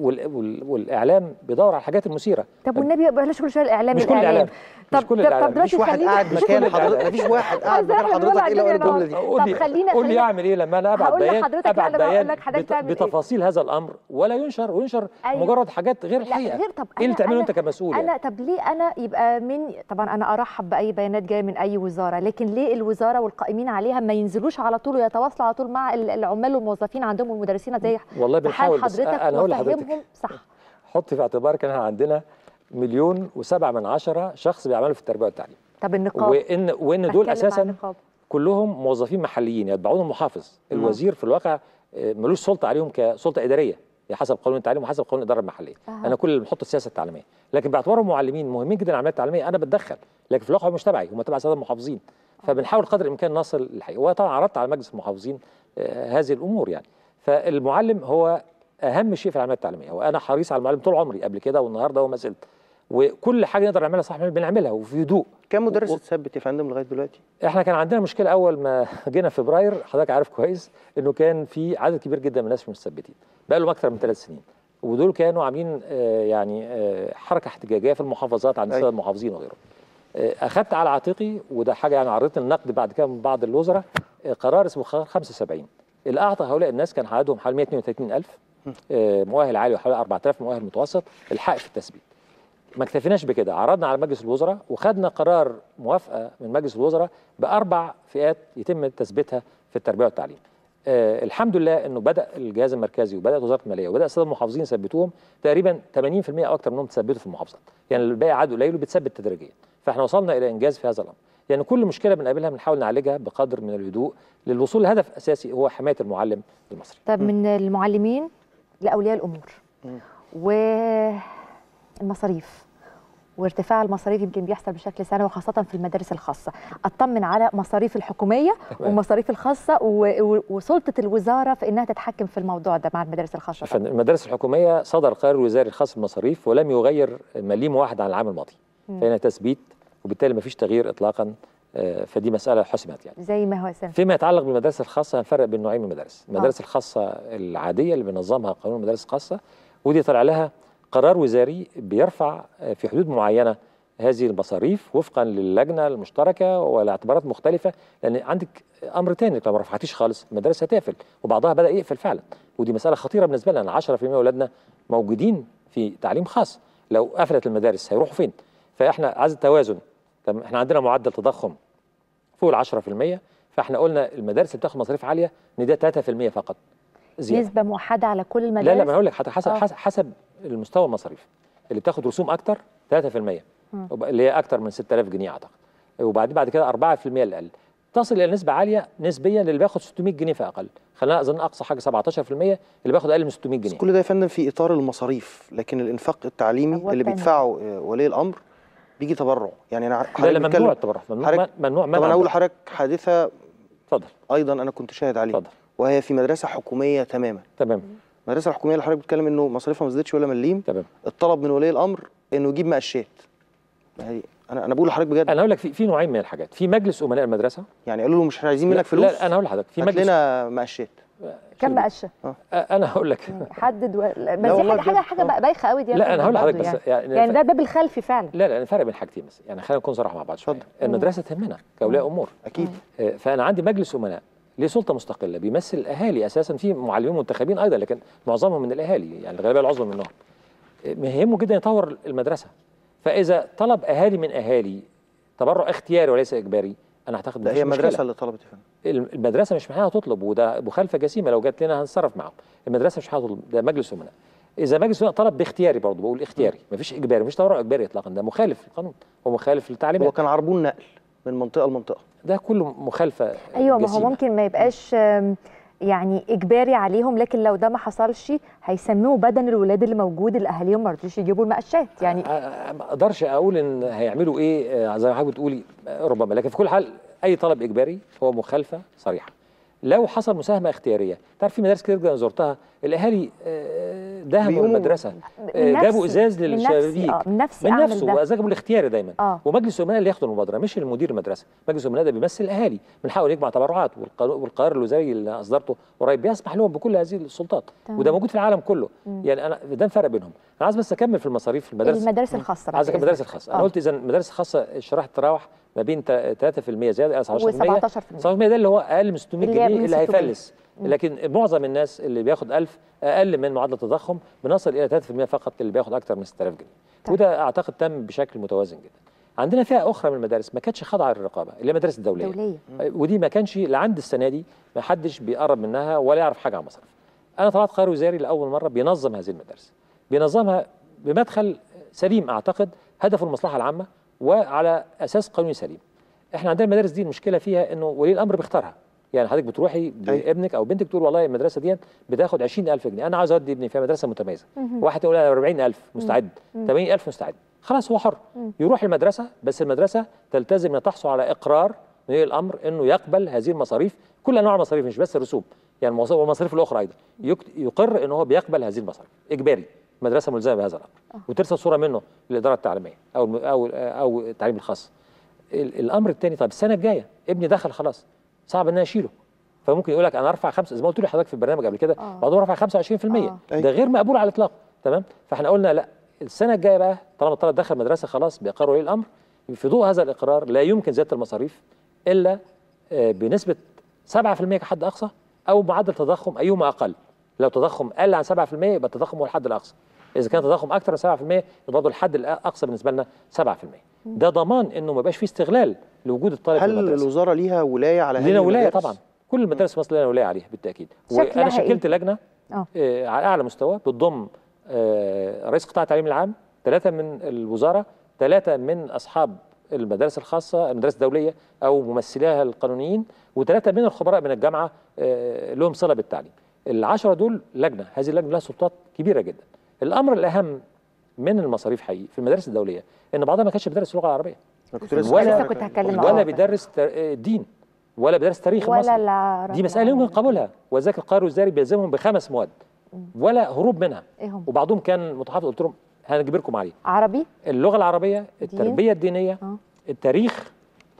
Speaker 2: والاعلام بيدور على الحاجات المثيره.
Speaker 3: طب والنبي بلاش كل شويه الاعلام.
Speaker 2: مش كل الاعلام.
Speaker 3: طب
Speaker 1: مفيش واحد قاعد مكان حضرتك، مفيش واحد قاعد مكان حضرتك الا وقال الجمله دي.
Speaker 3: طب خلينا
Speaker 2: قول لي اعمل ايه لما انا ابعت بيان
Speaker 3: بتفاصيل
Speaker 2: بتفاصيل هذا الامر ولا وينشر مجرد حاجات غير الحقيقه.
Speaker 3: طب
Speaker 2: ايه اللي تعمله انت كمسؤول؟
Speaker 3: انا طب ليه انا يبقى طبعا انا ارحب باي بيانات جايه من اي وزاره، لكن ليه الوزاره والقائمين عليها ما ينزلوش على طول ويتواصلوا على طول مع العمال والموظفين عندهم والمدرسين زي
Speaker 2: والله بنحاول.
Speaker 3: حضرتك
Speaker 2: انا هقول لحضرتك
Speaker 3: صح.
Speaker 2: حط في اعتبارك ان احنا عندنا 1,700,000 شخص بيعملوا في التربيه والتعليم.
Speaker 3: طب النقاب
Speaker 2: وان دول اساسا كلهم موظفين محليين يتبعون المحافظ. الوزير في الواقع ملوش سلطه عليهم كسلطه اداريه حسب قانون التعليم وحسب قانون الاداره المحليه. انا كل اللي بنحط السياسه التعليميه، لكن باعتبارهم معلمين مهمين جدا العمليات التعليميه انا بتدخل، لكن في الواقع هم مش تبعي، هم تبع الساده المحافظين. فبنحاول قدر الامكان نصل للحقيقه. وطبعا عرضت على مجلس المحافظين هذه الامور يعني. فالمعلم هو اهم شيء في العمليه التعليميه، وانا حريص على المعلم طول عمري قبل كده والنهارده وما زلت، وكل حاجه نقدر نعملها صح بنعملها وفي هدوء.
Speaker 1: كم مدرس اتثبت يا فندم لغايه دلوقتي؟
Speaker 2: احنا كان عندنا مشكله اول ما جينا في فبراير، حضرتك عارف كويس انه كان في عدد كبير جدا من الناس مش مثبتين بقى لهم اكثر من 3 سنين، ودول كانوا عاملين حركه احتجاجيه في المحافظات عند الساده المحافظين وغيره. اخذت على عاتقي، وده حاجه يعني عرضت النقد بعد كده من بعض الوزراء، قرار اسمه قرار 75 اللي اعطى هؤلاء الناس كان عددهم حوالي 132,000 مؤهل عالي وحوالي 4,000 مؤهل متوسط الحق في التثبيت. ما اكتفيناش بكده، عرضنا على مجلس الوزراء وخدنا قرار موافقه من مجلس الوزراء ب4 فئات يتم تثبيتها في التربيه والتعليم. الحمد لله انه بدا الجهاز المركزي وبدات وزاره الماليه وبدا الساده المحافظين يثبتوهم، تقريبا 80% او اكثر منهم تثبتوا في المحافظات، يعني الباقي عدد قليل وبتثبت تدريجيا. فاحنا وصلنا الى انجاز في هذا الامر، يعني كل مشكله بنقابلها بنحاول نعالجها بقدر من الهدوء للوصول لهدف اساسي هو حمايه المعلم المصري.
Speaker 3: طب من المعلمين لاولياء الامور والمصاريف وارتفاع المصاريف يمكن بيحصل بشكل سنوي وخاصه في المدارس الخاصه. اطمن على مصاريف الحكوميه ومصاريف الخاصه وسلطه الوزاره في انها تتحكم في الموضوع ده مع المدارس الخاصه.
Speaker 2: المدارس الحكوميه صدر قرار وزاري الخاص بالمصاريف ولم يغير مليم واحد عن العام الماضي، فهنا تثبيت وبالتالي ما فيش تغيير اطلاقا. فدي مساله حسمت يعني
Speaker 3: زي ما هو سنة.
Speaker 2: فيما يتعلق بالمدارس الخاصه هنفرق بين نوعين من المدارس. المدارس الخاصه العاديه اللي بينظمها قانون المدارس الخاصه، ودي طلع لها قرار وزاري بيرفع في حدود معينه هذه المصاريف وفقا للجنه المشتركه والاعتبارات مختلفه، لان عندك امر ثاني لو ما رفعتيش خالص المدارس هتقفل، وبعضها بدا يقفل فعلا، ودي مساله خطيره بالنسبه لنا. 10% من اولادنا موجودين في تعليم خاص، لو قفلت المدارس هيروحوا فين؟ فاحنا عايز التوازن. احنا عندنا معدل تضخم فوق ال 10%، فاحنا قلنا المدارس اللي بتاخد مصاريف عاليه ان ده 3% فقط زياده.
Speaker 3: نسبه موحده على كل المدارس؟
Speaker 2: لا ما هقول لك حسب المستوى المصاريف. اللي بتاخد رسوم اكتر 3%، اللي هي اكتر من 6000 جنيه اعتقد، بعد كده 4% الاقل، تصل الى نسبه عاليه نسبيا للي بياخد 600 جنيه فاقل. خلينا اظن اقصى حاجه 17% اللي بياخد اقل من 600 جنيه.
Speaker 1: كل ده يا فندم في اطار المصاريف، لكن الانفاق التعليمي اللي بيدفعه ولي الامر بيجي تبرع. يعني انا
Speaker 2: لا ممنوع التبرع، ممنوع.
Speaker 1: طب انا اقول لحضرتك حادثه
Speaker 2: اتفضل
Speaker 1: ايضا انا كنت شاهد عليها.
Speaker 2: اتفضل.
Speaker 1: وهي في مدرسه حكوميه تماما. المدرسه الحكوميه اللي حضرتك بتتكلم انه مصاريفها ما زادتش ولا مليم. الطلب من ولي الامر انه يجيب مقشات. انا بقول لحضرتك بجد.
Speaker 2: انا هقول لك في نوعين من الحاجات. في مجلس امناء المدرسه،
Speaker 1: يعني قالوا له مش عايزين منك فلوس.
Speaker 2: لا انا هقول لحضرتك في مجلس
Speaker 1: لنا مقشات.
Speaker 3: كم مقشه؟
Speaker 2: انا هقول لك
Speaker 3: حدد بس دي حاجه بايخه قوي دي.
Speaker 2: لا انا هقول لحضرتك بس
Speaker 3: يعني ده الباب الخلفي فعلا.
Speaker 2: لا الفرق بين حاجتين بس، يعني خلينا نكون صراحه مع بعض شويه. المدرسه تهمنا كاولياء امور
Speaker 1: اكيد.
Speaker 2: فانا عندي مجلس امناء ليه سلطه مستقله بيمثل الاهالي اساسا، في معلمين منتخبين ايضا لكن معظمهم من الاهالي، يعني الغالبيه العظمى منهم. مهمه جدا يطور المدرسه، فاذا طلب اهالي من اهالي تبرع اختياري وليس اجباري، انا اعتقد
Speaker 1: هي المدرسه اللي طلبت فعلا.
Speaker 2: المدرسه مش من حقها تطلب، وده مخالفه جسيمه، لو جت لنا هنتصرف معاهم. المدرسه مش من حقها تطلب، ده مجلس امناء. اذا مجلس امناء طلب باختياري، برضه بقول اختياري، مفيش اجباري، مفيش تبرع اجباري اطلاقا، ده مخالف للقانون ومخالف للتعليمات.
Speaker 1: هو كان عربون نقل من منطقه لمنطقه،
Speaker 2: ده كله مخالفه.
Speaker 3: ايوه ما هو ممكن ما يبقاش يعني اجباري عليهم، لكن لو ده ما حصلش هيسموه بدن الولاد اللي موجود اللي اهاليهم ما رضوش يجيبوا المقشات. يعني
Speaker 2: ما اقدرش اقول ان هيعملوا ايه زي ما حضرتك بتقولي ربما، لكن في كل حال اي طلب اجباري هو مخالفه صريحه. لو حصل مساهمه اختياريه، تعرف في مدارس كتير جدا زرتها الاهالي دهموا المدرسه، جابوا ازاز للشبابيك
Speaker 3: من نفسه
Speaker 2: وازاجوا الاختياري دايما. ومجلس الامناء اللي ياخد المبادره مش المدير المدرسه. مجلس الامناء ده بيمثل الاهالي، من حقه يجمع تبرعات، والقرار الوزاري اللي اصدرته قريب بيسمح لهم بكل هذه السلطات. وده موجود في العالم كله. يعني انا ده الفرق بينهم. انا عايز بس اكمل في المصاريف في
Speaker 3: المدارس الخاصه.
Speaker 2: عايز اكمل المدارس الخاصه. انا قلت اذا المدارس الخاصه الشرائح تتراوح ما بين 3% زياده 17% ده اللي هو اقل من 600 جنيه اللي هيفلس. لكن معظم الناس اللي بياخد 1000 اقل من معدل التضخم بنصل الى 3% فقط اللي بياخد اكثر من 6000 جنيه. وده اعتقد تم بشكل متوازن جدا. عندنا فئه اخرى من المدارس ما كانتش خاضعه للرقابه، اللي هي المدارس الدوليه. ودي ما كانش لعند السنه دي ما حدش بيقرب منها ولا يعرف حاجه عن مصاريف. انا طلعت قرار وزاري لاول مره بينظم هذه المدارس، بينظمها بمدخل سليم اعتقد هدفه المصلحه العامه وعلى اساس قانوني سليم. احنا عندنا المدارس دي المشكله فيها انه ولي الامر بيختارها. يعني حضرتك بتروحي بابنك او بنتك تقول والله المدرسه دي بتاخد 20000 جنيه، انا عاوز اودي ابني فيها مدرسه متميزه. واحد يقول انا 40000 مستعد، 80000 مستعد، خلاص هو حر يروح المدرسه، بس المدرسه تلتزم ان تحصل على اقرار من ولي الامر انه يقبل هذه المصاريف، كل انواع المصاريف مش بس الرسوم، يعني والمصاريف الاخرى ايضا، يقر ان هو بيقبل هذه المصاريف اجباري، المدرسه ملزمه بهذا الامر، وترسل صوره منه للاداره التعليميه او التعليم الخاص. الامر الثاني، طب السنه الجايه ابني دخل خلاص، صعب ان انا اشيله، فممكن يقول لك انا ارفع 5 زي ما قلت لحضرتك في البرنامج قبل كده، بعضهم رفع 25%. ده غير مقبول على الاطلاق. تمام. فاحنا قلنا لا، السنه الجايه بقى طالما الطالب دخل مدرسه خلاص باقرار ولي الامر، في ضوء هذا الاقرار لا يمكن زياده المصاريف الا بنسبه 7% كحد اقصى، او معدل تضخم ايهما اقل. لو تضخم قل عن 7% يبقى التضخم هو الحد الاقصى، اذا كان تضخم اكثر من 7% يبقى برضه الحد الاقصى بالنسبه لنا 7%. ده ضمان انه ما يبقاش فيه استغلال لوجود الطالب في المدرسه.
Speaker 1: هل الوزاره ليها ولايه على هذه
Speaker 2: المدارس؟ لنا ولايه طبعا، كل المدارس في مصر لنا ولايه عليها بالتاكيد. وانا شكلت لجنه على اعلى مستوى بتضم رئيس قطاع التعليم العام، 3 من الوزاره، 3 من اصحاب المدارس الخاصه، المدارس الدوليه او ممثليها القانونيين، و3 من الخبراء من الجامعه لهم صله بالتعليم. ال10 دول لجنه، هذه اللجنه لها سلطات كبيره جدا. الامر الاهم من المصاريف حقيقي في المدارس الدوليه ان بعضها ما كانش بيدرس اللغه العربيه ولا بيدرس دين ولا بيدرس تاريخ مصر. دي مساله يمكن قبولها، وذاك القاهري والزاري بيلزمهم ب5 مواد ولا هروب منها. وبعضهم كان متحفظ، قلت لهم هنجبركم عليه.
Speaker 3: عربي،
Speaker 2: اللغه العربيه، التربيه الدينيه، التاريخ،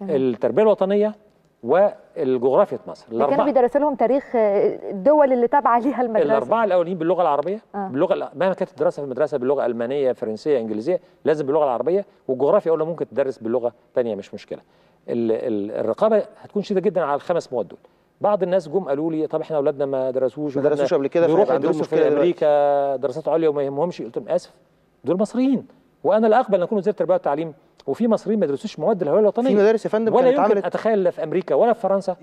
Speaker 2: التربيه الوطنيه، والجغرافيا مصر.
Speaker 3: كانوا بيدرسوا لهم تاريخ الدول اللي تابعه ليها المدرسه.
Speaker 2: ال4 الاولين باللغه العربيه، باللغه مهما كانت الدراسه في المدرسه باللغه المانيه، فرنسيه، انجليزيه، لازم باللغه العربيه. والجغرافيا اولى ممكن تدرس باللغه ثانيه مش مشكله. الرقابه هتكون شديده جدا على ال5 مواد دول. بعض الناس جم قالوا لي طب احنا اولادنا ما درسوش
Speaker 1: قبل كده،
Speaker 2: بيروحوا يدرسوا في امريكا دراسات عليا وما يهمهمش. قلت لهم اسف، دول مصريين وانا لا اقبل ان اكون وزير التربيه والتعليم وفي مصريين ما يدرسوش مواد الهويه الوطنيه.
Speaker 1: في مدارس يا فندم
Speaker 2: ولا يمكن اتخيل لا في امريكا ولا في فرنسا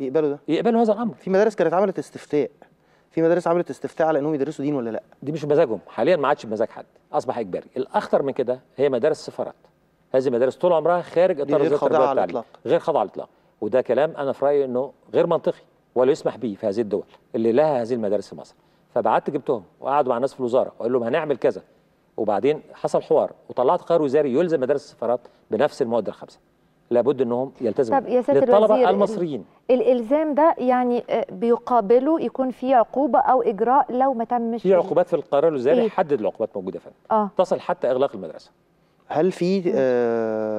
Speaker 2: يقبلوا هذا الامر.
Speaker 1: في مدارس كانت عملت استفتاء، في مدارس عملت استفتاء على انهم يدرسوا دين ولا لا.
Speaker 2: دي مش بمزاجهم، حاليا ما عادش بمزاج حد، اصبح اجباري. الاخطر من كده هي مدارس السفارات. هذه مدارس طول عمرها خارج اطار وزاره التربيه والتعليم، غير خاضعه على الاطلاق. وده كلام انا في رايي انه غير منطقي ولا يسمح به في هذه الدول اللي لها هذه المدارس في مصر. فبعت جبتهم وقعدوا مع الناس في الوزاره وقال لهم هنعمل كذا، وبعدين حصل حوار وطلعت قرار وزاري يلزم مدارس السفارات بنفس المواد ال5. لابد انهم يلتزموا للطلبه المصريين.
Speaker 3: الالزام ده يعني بيقابله يكون في عقوبه او اجراء لو ما تمش؟
Speaker 2: في عقوبات في القرار الوزاري حدد العقوبات موجوده فين. تصل حتى اغلاق المدرسه.
Speaker 1: هل في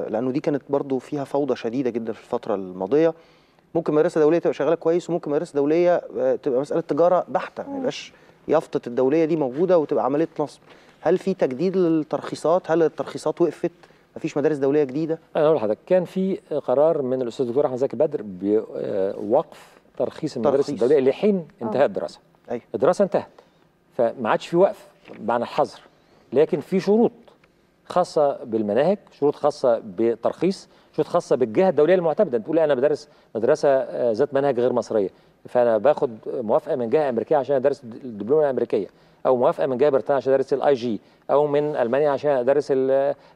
Speaker 1: لانه دي كانت برضو فيها فوضى شديده جدا في الفتره الماضيه، ممكن مدرسه دوليه تبقى شغاله كويس وممكن مدرسه دوليه تبقى مساله تجاره بحته، ما يبقاش يافطه الدوليه دي موجوده وتبقى عمليه نصب. هل في تجديد للترخيصات؟ هل الترخيصات وقفت؟ مفيش مدارس دوليه جديده؟
Speaker 2: انا اقول لحضرتك كان في قرار من الاستاذ الدكتور احمد زكي بدر بوقف ترخيص المدارس الدوليه لحين انتهاء الدراسه. الدراسه انتهت فما عادش في وقف معنى الحظر، لكن في شروط خاصه بالمناهج، شروط خاصه بالترخيص، شروط خاصه بالجهه الدوليه المعتمده. تقول انا بدرس مدرسه ذات منهج غير مصريه فانا باخد موافقه من جهه امريكيه عشان ادرس الدبلومه الامريكيه، او موافقه من جهه بريطانيا عشان ادرس الاي جي، او من المانيا عشان ادرس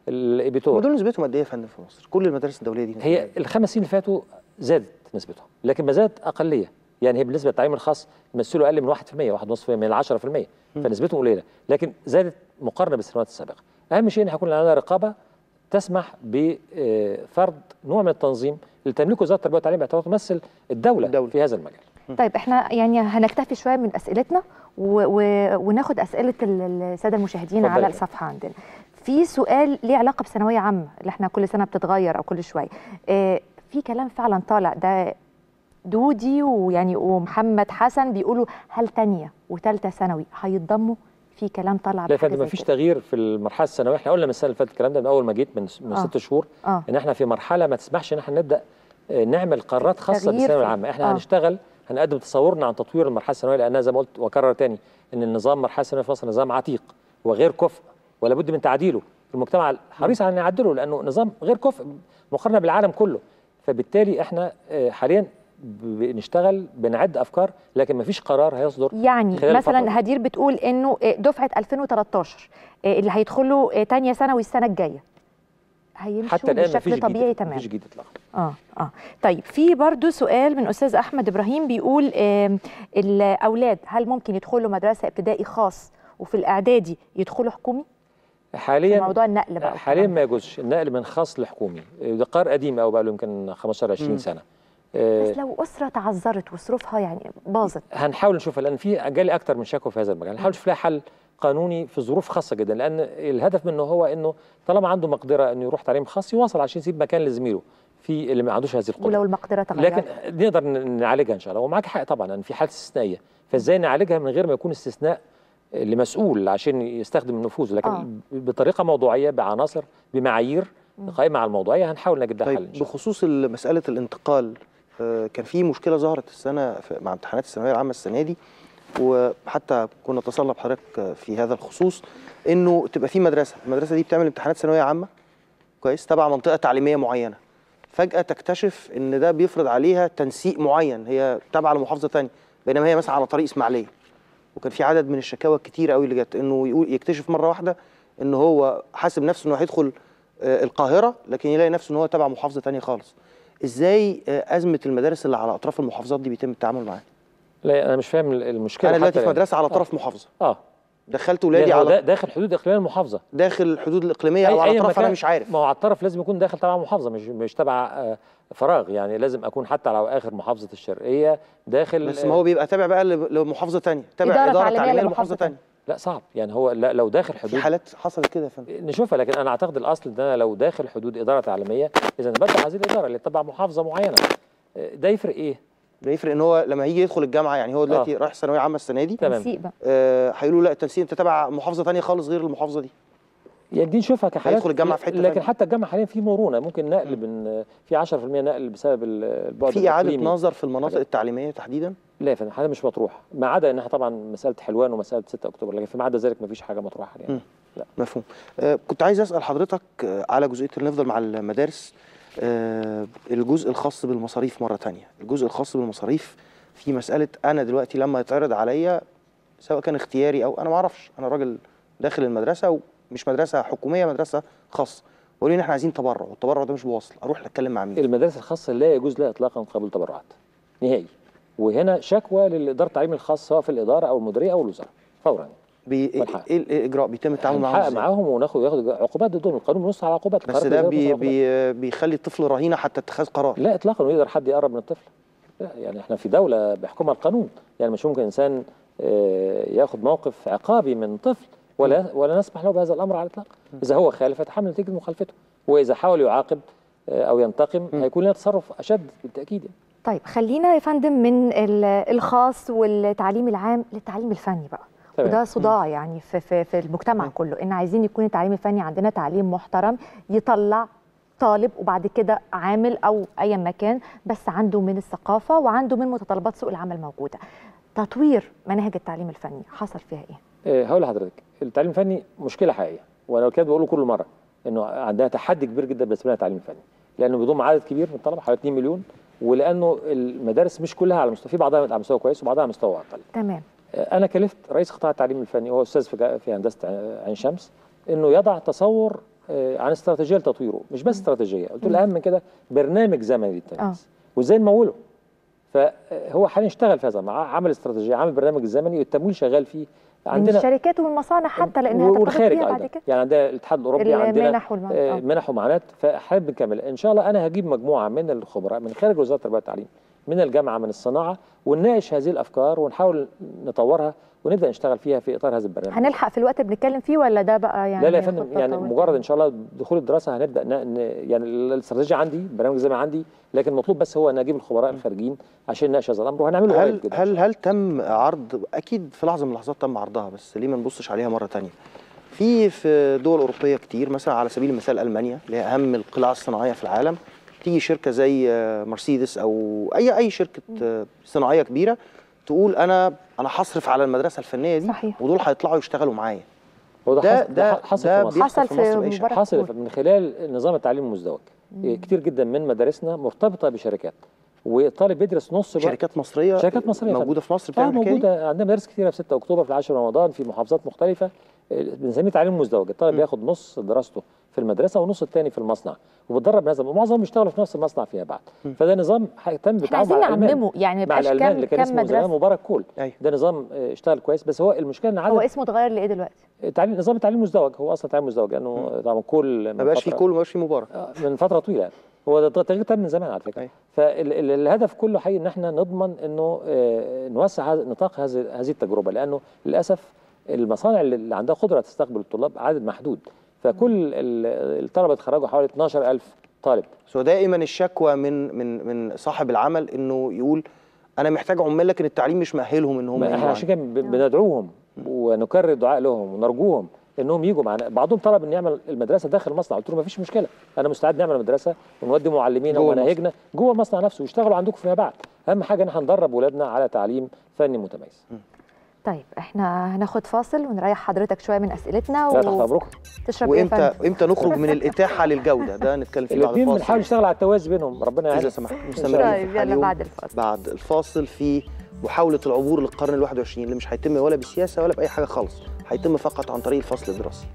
Speaker 2: الايبيتور.
Speaker 1: ودول نسبتهم قد ايه يا فندم في مصر؟ كل المدارس الدوليه دي
Speaker 2: هي ال5 سنين اللي فاتوا زادت نسبتهم، لكن ما زادت اقليه. يعني هي بالنسبه للتعليم الخاص يمثلوا اقل من 1%، 1.5% من 10%، فنسبتهم قليله، لكن زادت مقارنه بالسنوات السابقه. اهم شيء ان يكون لنا رقابه تسمح بفرض نوع من التنظيم اللي تملكه وزاره التربيه والتعليم باعتبارها تمثل الدوله في هذا المجال.
Speaker 3: طيب احنا يعني هنكتفي شويه من اسئلتنا وناخد اسئله الساده المشاهدين على الصفحه عندنا. في سؤال ليه علاقه بثانويه عامه اللي احنا كل سنه بتتغير او كل شويه. في كلام فعلا طالع، ده دودي ويعني ومحمد حسن بيقولوا هل ثانيه وثالثه ثانوي هيتضموا؟ في كلام طالع.
Speaker 2: لا يا فندم، ما فيش تغيير في المرحله الثانويه. احنا قلنا من السنه اللي فاتت الكلام ده من اول ما جيت من 6 شهور ان احنا في مرحله ما تسمحش ان احنا نبدا نعمل قرارات خاصه بالثانويه العامه. احنا هنشتغل، هنقدم تصورنا عن تطوير المرحله الثانويه، لانها زي ما قلت واكرر تاني ان النظام المرحله الثانويه في مصر نظام عتيق وغير كفء ولا بد من تعديله. المجتمع حريص على ان يعدله لانه نظام غير كفء مقارنه بالعالم كله. فبالتالي احنا حاليا بنشتغل بنعد افكار، لكن ما فيش قرار هيصدر.
Speaker 3: يعني مثلا هدير بتقول انه دفعه 2013 اللي هيدخلوا ثانيه ثانوي السنه الجايه هيمشوا
Speaker 2: حتى الان
Speaker 3: بشكل طبيعي تمام.
Speaker 2: مفيش جديد اطلاقا.
Speaker 3: طيب في برضو سؤال من استاذ احمد ابراهيم بيقول الاولاد هل ممكن يدخلوا مدرسه ابتدائي خاص وفي الاعدادي يدخلوا حكومي؟
Speaker 2: حاليا
Speaker 3: موضوع النقل بقى
Speaker 2: حاليا ما يجوزش النقل من خاص لحكومي، ده قرار قديم قوي بقى له يمكن 15 20 سنه.
Speaker 3: بس لو اسره تعذرت وظروفها يعني باظت
Speaker 2: هنحاول نشوفها، لان في جالي اكتر من شكوى في هذا المجال. هنحاول نشوف لها حل قانوني في ظروف خاصه جدا، لان الهدف منه هو انه طالما عنده مقدره انه يروح تعليم خاص يواصل عشان يسيب مكان لزميله في اللي ما عندوش هذه القدره.
Speaker 3: ولو المقدره تغيرت
Speaker 2: لكن نقدر نعالجها ان شاء الله. ومعاك حق طبعا ان في حاله استثنائيه، فازاي نعالجها من غير ما يكون استثناء لمسؤول عشان يستخدم النفوذ، لكن بطريقه موضوعيه بعناصر بمعايير قائمه على الموضوعيه هنحاول نجد لها حل.
Speaker 1: بخصوص مساله الانتقال، كان في مشكله ظهرت السنه مع امتحانات الثانويه العامه السنه دي، وحتى كنا اتصلنا بحضرتك في هذا الخصوص، انه تبقى في المدرسه دي بتعمل امتحانات ثانويه عامه كويس تبع منطقه تعليميه معينه، فجاه تكتشف ان ده بيفرض عليها تنسيق معين، هي تابعه لمحافظه ثانيه بينما هي مثلا على طريق اسماعيليه. وكان في عدد من الشكاوى الكتير قوي اللي جت انه يكتشف مره واحده ان هو حاسب نفسه انه هيدخل القاهره، لكن يلاقي نفسه ان هو تبع محافظه ثانيه خالص. ازاي ازمه المدارس اللي على اطراف المحافظات دي بيتم التعامل معاها؟
Speaker 2: لا انا مش فاهم المشكله.
Speaker 1: انا دلوقتي في مدرسه على طرف محافظه،
Speaker 2: دخلت
Speaker 1: ولادي على
Speaker 2: داخل حدود اقليميه المحافظه،
Speaker 1: داخل الحدود الاقليميه او على طرف، انا مش عارف.
Speaker 2: ما هو على الطرف لازم يكون داخل تبع محافظه، مش تبع فراغ، يعني لازم اكون حتى على اخر محافظه الشرقيه داخل.
Speaker 1: بس ما هو بيبقى تابع بقى لمحافظه ثانيه، تابع اداره تعليميه لمحافظه ثانيه.
Speaker 2: لا صعب، يعني هو لو داخل حدود،
Speaker 1: في حالات حصلت كده يا فندم
Speaker 2: نشوفها، لكن انا اعتقد الاصل ان انا لو داخل حدود اداره تعليميه اذا بدأ هذه الاداره اللي تبع محافظه معينه. ده يفرق ايه؟
Speaker 1: ده يفرق ان هو لما هيجي يدخل الجامعه، يعني هو دلوقتي رايح ثانويه عامه السنه دي،
Speaker 3: تنسيق بقى
Speaker 1: هيقولوا لا التنسيق انت تبع محافظه ثانيه خالص غير المحافظه دي.
Speaker 2: يعني دي نشوفها كحالات
Speaker 1: يدخل الجامعه في حته
Speaker 2: لكن
Speaker 1: ثانيه.
Speaker 2: حتى الجامعه حاليا في مرونه، ممكن نقل في 10% نقل بسبب البعد
Speaker 1: في اعاده نظر في المناطق التعليميه تحديدا.
Speaker 2: لا يا فندم، حاجه مش مطروحه، ما عدا ان احنا طبعا مساله حلوان ومساله 6 اكتوبر، لكن فيما عدا ذلك ما فيش حاجه مطروحه يعني.
Speaker 1: لا مفهوم. كنت عايز اسال حضرتك على جزئيه، نفضل مع المدارس، الجزء الخاص بالمصاريف مره ثانيه. الجزء الخاص بالمصاريف في مساله، انا دلوقتي لما يتعرض عليا سواء كان اختياري او انا ما اعرفش، انا راجل داخل المدرسه ومش مدرسه حكوميه، مدرسه خاصه، وقالوا لي احنا عايزين تبرع، والتبرع ده مش بواصل، اروح اتكلم مع مين؟
Speaker 2: المدارس الخاصه لا يجوز لها اطلاقا قبول تبرعات نهائي، وهنا شكوى للاداره التعليميه الخاصه سواء في الاداره او المديريه او الوزاره فورا.
Speaker 1: ايه الاجراء بيتم التعامل معاهم ازاي؟
Speaker 2: معاهم وناخد عقوبات ضدهم، القانون بينص على عقوبات.
Speaker 1: بس ده بيخلي الطفل رهينه حتى اتخاذ قرار.
Speaker 2: لا اطلاقا، ويقدر حد يقرب من الطفل؟ لا، يعني احنا في دوله بيحكمها القانون، يعني مش ممكن انسان ياخد موقف عقابي من طفل ولا نسمح له بهذا الامر على الاطلاق. اذا هو خالف يتحمل نتيجه مخالفته، واذا حاول يعاقب او ينتقم هيكون له تصرف اشد بالتاكيد يعني.
Speaker 3: طيب خلينا يا فندم من الخاص والتعليم العام للتعليم الفني بقى. تمام. وده صداع يعني في المجتمع كله، ان عايزين يكون التعليم الفني عندنا تعليم محترم يطلع طالب وبعد كده عامل او ايا ما كان، بس عنده من الثقافه وعنده من متطلبات سوق العمل موجوده. تطوير مناهج التعليم الفني حصل فيها ايه؟
Speaker 2: هقول لحضرتك، التعليم الفني مشكله حقيقيه، وانا كده بقوله كل مره انه عندها تحدي كبير جدا بالنسبه لنا التعليم الفني، لانه بيضم عدد كبير من الطلبه حوالي 2 مليون، ولانه المدارس مش كلها على مستوى، في بعضها على مستوى كويس وبعضها على مستوى اقل.
Speaker 3: تمام.
Speaker 2: انا كلفت رئيس قطاع التعليم الفني وهو استاذ في هندسه عين شمس انه يضع تصور عن استراتيجيه لتطويره، مش بس استراتيجيه، قلت له الاهم من كده برنامج زمني للتنفيذ وازاي نموله. فهو حاليا اشتغل في هذا، عمل استراتيجيه، عمل برنامج زمني، والتمويل شغال فيه
Speaker 3: عندنا من الشركات والمصانع حتى، لانها
Speaker 2: والخارج بعد كده، يعني عندنا الاتحاد الاوروبي، عندنا منح ومعاناه. فحابب نكمل ان شاء الله. انا هجيب مجموعه من الخبراء من خارج وزاره التربيه والتعليم، من الجامعه، من الصناعه، ونناقش هذه الافكار ونحاول نطورها ونبدا نشتغل فيها في اطار هذا البرنامج.
Speaker 3: هنلحق في الوقت بنتكلم فيه ولا ده بقى يعني؟
Speaker 2: لا يا فندم، يعني مجرد ان شاء الله دخول الدراسه هنبدا يعني الاستراتيجيه عندي، البرنامج زي ما عندي، لكن المطلوب بس هو ان اجيب الخبراء الخارجيين عشان نناقش هذا الامر، وهنعمله قريب جدا.
Speaker 1: هل تم عرض، اكيد في لحظه من اللحظات تم عرضها، بس ليه ما نبصش عليها مره ثانيه؟ في دول اوروبيه كتير، مثلا على سبيل المثال المانيا اللي هي اهم القلاع الصناعيه في العالم، تيجي شركه زي مرسيدس او اي شركه صناعيه كبيره تقول انا هصرف على المدرسه الفنيه دي، صحيح، ودول هيطلعوا يشتغلوا معايا.
Speaker 2: ده حصل في مصر،
Speaker 3: حصل
Speaker 2: من خلال نظام التعليم المزدوج. كتير جدا من مدارسنا مرتبطه بشركات، والطالب بيدرس نص
Speaker 1: شركات مصريه موجوده في مصر بتعمل كده.
Speaker 2: موجوده، عندنا مدارس كتيره في 6 اكتوبر، في 10 رمضان، في محافظات مختلفه، بنسميه تعليم مزدوج. الطالب بياخد نص دراسته في المدرسه والنص الثاني في المصنع، وبيتدرب هذا، ومعظمهم بيشتغلوا في نفس المصنع فيما بعد. فده نظام تم بالتعاون مع الالمان،
Speaker 3: يعني
Speaker 2: مع الالمان اللي كان اسمه زمان مبارك كول. ده نظام اشتغل كويس، بس هو المشكله ان
Speaker 3: هو اسمه اتغير لايه دلوقتي؟
Speaker 2: نظام التعليم المزدوج، هو اصلا تعليم مزدوج لانه طبعا كول
Speaker 1: ما بقاش فيه كول وما بقاش فيه مبارك
Speaker 2: من فتره طويله. هو ده تغيير تم من زمان على فكره. فالهدف كله حقيقي ان احنا نضمن انه نوسع نطاق هذه التجربه، لانه للاسف المصانع اللي عندها قدره تستقبل الطلاب عدد محدود، فكل الطلبه اتخرجوا حوالي 12000 طالب.
Speaker 1: دائما الشكوى من صاحب العمل انه يقول انا محتاج عمال، لكن التعليم مش مؤهلهم ان هم
Speaker 2: احنا عشان كده بندعوهم ونكرر الدعاء لهم ونرجوهم انهم يجوا معنا. بعضهم طلب ان يعمل المدرسه داخل المصنع، قلت له ما فيش مشكله، انا مستعد نعمل مدرسه ونودي معلمين ومناهجنا جوه المصنع نفسه ويشتغلوا عندكم فيما بعد. اهم حاجه ان احنا ندرب اولادنا على تعليم فني متميز.
Speaker 3: طيب احنا هناخد فاصل ونريح حضرتك شويه من اسئلتنا
Speaker 1: تشرب وامتى نخرج من الاتاحه للجوده؟ ده نتكلم فيه بعد الفاصل.
Speaker 2: بنحاول نشتغل على التوازي بينهم، ربنا يعيننا.
Speaker 1: اذا سمحت مستمرين
Speaker 3: طيب يلا
Speaker 1: بعد الفاصل في محاوله العبور للقرن ال21 اللي مش هيتم ولا بسياسه ولا باي حاجه خالص، هيتم فقط عن طريق الفصل الدراسي.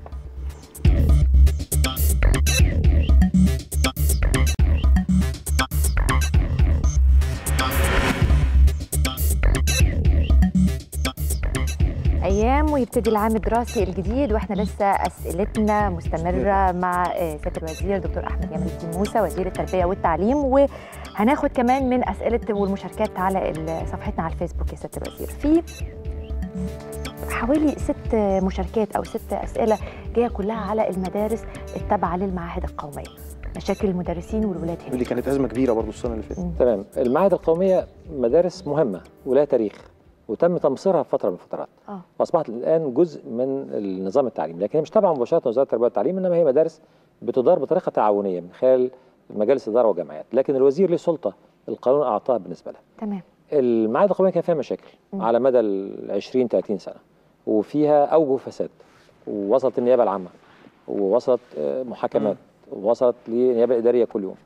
Speaker 3: ويبتدي العام الدراسي الجديد، واحنا لسه اسئلتنا مستمره مع سياده الوزير دكتور احمد جمال الدين موسى وزير التربيه والتعليم، وهناخد كمان من اسئله والمشاركات على صفحتنا على الفيسبوك يا سياده الوزير. في حوالي 6 مشاركات او 6 اسئله جايه كلها على المدارس التابعه للمعاهد القوميه، مشاكل المدرسين والولاد هنا
Speaker 1: اللي كانت ازمه كبيره برضو السنه اللي فاتت.
Speaker 2: تمام. المعاهد القوميه مدارس مهمه ولها تاريخ، وتم تمصيرها في فتره من الفترات، واصبحت الان جزء من النظام التعليمي، لكن هي مش تابعه مباشره لوزاره التربيه والتعليم، انما هي مدارس بتدار بطريقه تعاونيه من خلال مجالس اداره وجمعيات، لكن الوزير له سلطه القانون اعطاها بالنسبه لها.
Speaker 3: تمام.
Speaker 2: المعاهد القوميه كان فيها مشاكل على مدى ال 20 30 سنه، وفيها اوجه فساد، ووصلت النيابه العامه، ووصلت محاكمات، ووصلت للنيابه الاداريه كل يوم.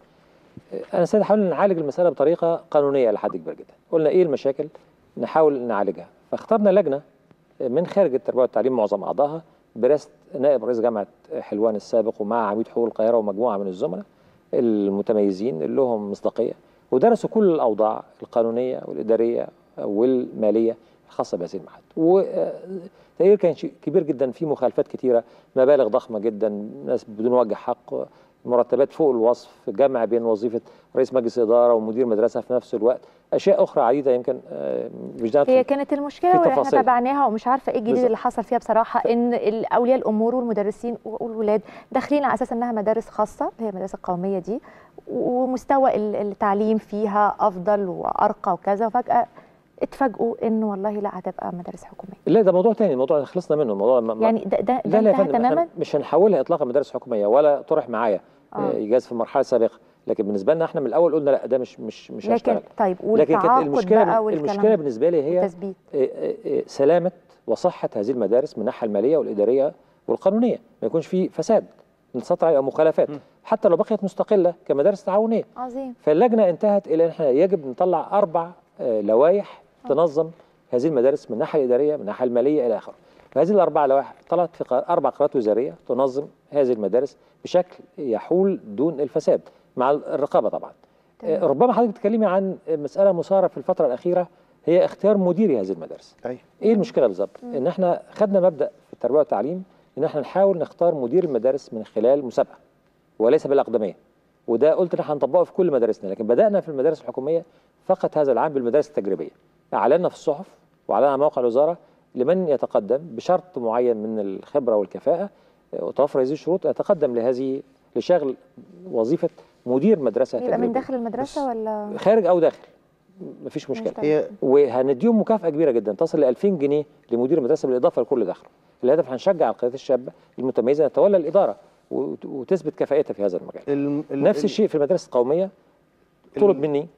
Speaker 2: انا سنحاول نعالج المساله بطريقه قانونيه لحد كبير جدا. قلنا ايه المشاكل؟ نحاول نعالجها، فاخترنا لجنه من خارج التربيه والتعليم معظم اعضائها برئاسه نائب رئيس جامعه حلوان السابق ومع عميد حقوق القاهره ومجموعه من الزملاء المتميزين اللي لهم مصداقيه، ودرسوا كل الاوضاع القانونيه والاداريه والماليه الخاصه بهذه المعاهد. وتغيير كان كبير جدا، في مخالفات كثيره، مبالغ ضخمه جدا، ناس بدون وجه حق، مرتبات فوق الوصف، جمع بين وظيفه رئيس مجلس اداره ومدير مدرسه في نفس الوقت، اشياء اخرى عديده يمكن مش
Speaker 3: هي كانت المشكله واحنا تابعناها، ومش عارفه ايه الجديد اللي حصل فيها بصراحه، ان اولياء الامور والمدرسين والولاد داخلين على اساس انها مدارس خاصه، هي المدارس القوميه دي، ومستوى التعليم فيها افضل وارقى وكذا، وفجاه اتفاجئوا انه والله لا هتبقى مدارس حكوميه.
Speaker 2: لا ده موضوع ثاني، موضوع خلصنا منه، الموضوع
Speaker 3: يعني ده انتهى تماما.
Speaker 2: مش هنحولها اطلاقا مدارس حكوميه، ولا طرح معايا يجاز في مرحله سابقه، لكن بالنسبه لنا احنا من الاول قلنا لا ده مش هيشتغل.
Speaker 3: طيب
Speaker 2: لكن كانت المشكله بالنسبه لي هي سلامه وصحه هذه المدارس من الناحيه الماليه والاداريه والقانونيه، ما يكونش في فساد نتسطر او مخالفات حتى لو بقيت مستقله كمدارس تعاونيه.
Speaker 3: عظيم.
Speaker 2: فاللجنه انتهت الى ان احنا يجب نطلع 4 لوائح تنظم هذه المدارس من الناحيه الاداريه، من الناحيه الماليه الى اخره. فهذه ال4 لوائح طلعت في 4 قرارات وزاريه تنظم هذه المدارس بشكل يحول دون الفساد مع الرقابه طبعا. ربما حضرتك تتكلمي عن مساله مثاره في الفتره الاخيره، هي اختيار مديري هذه المدارس. ايه المشكله بالظبط؟ ان احنا خدنا مبدا في التربيه والتعليم ان احنا نحاول نختار مدير المدارس من خلال مسابقه وليس بالاقدميه، وده قلت ان احنا هنطبقه في كل مدارسنا، لكن بدانا في المدارس الحكوميه فقط هذا العام بالمدارس التجريبيه. اعلنا في الصحف واعلنا على موقع الوزاره لمن يتقدم بشرط معين من الخبره والكفاءه وتوفر هذه الشروط يتقدم لشغل وظيفه مدير مدرسه
Speaker 3: تجريبيه. يبقى من داخل المدرسه ولا
Speaker 2: خارج او داخل؟ مفيش مشكله. وهنديهم مكافاه كبيره جدا تصل ل 2000 جنيه لمدير المدرسه بالاضافه لكل دخله. الهدف هنشجع القيادات الشابه المتميزه تتولى الاداره وتثبت كفاءتها في هذا المجال. نفس الشيء في المدارس القوميه، طلب مني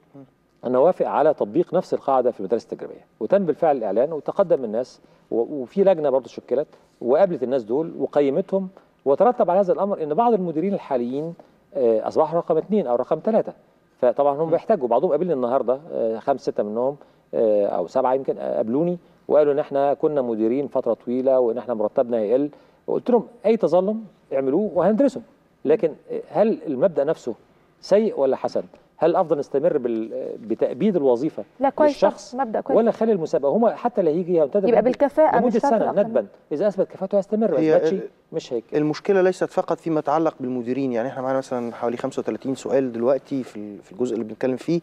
Speaker 2: أن أوافق على تطبيق نفس القاعدة في المدارس التجريبية، وتم بالفعل الإعلان وتقدم الناس، وفي لجنة برضه شكلت وقابلت الناس دول وقيمتهم، وترتب على هذا الأمر أن بعض المديرين الحاليين أصبحوا رقم 2 أو رقم 3، فطبعا هم بيحتاجوا. بعضهم قابلني النهارده 5 6 منهم أو 7 يمكن قابلوني وقالوا إن إحنا كنا مديرين فترة طويلة وإن إحنا مرتبنا هيقل، وقلت لهم أي تظلم اعملوه وهندرسه، لكن هل المبدأ نفسه سيء ولا حسن؟ هل الافضل نستمر بتأبيد الوظيفه للشخص
Speaker 3: مبدأ كويس،
Speaker 2: ولا خلي المسابقه هم حتى اللي هيجي ينتدب
Speaker 3: يبقى بالكفاءه
Speaker 2: لمده سنه ندبا، اذا اثبت كفاءته هيستمر، ما اثبتش مش هيك.
Speaker 1: المشكله ليست فقط فيما يتعلق بالمديرين، يعني احنا معانا مثلا حوالي 35 سؤال دلوقتي في الجزء اللي بنتكلم فيه،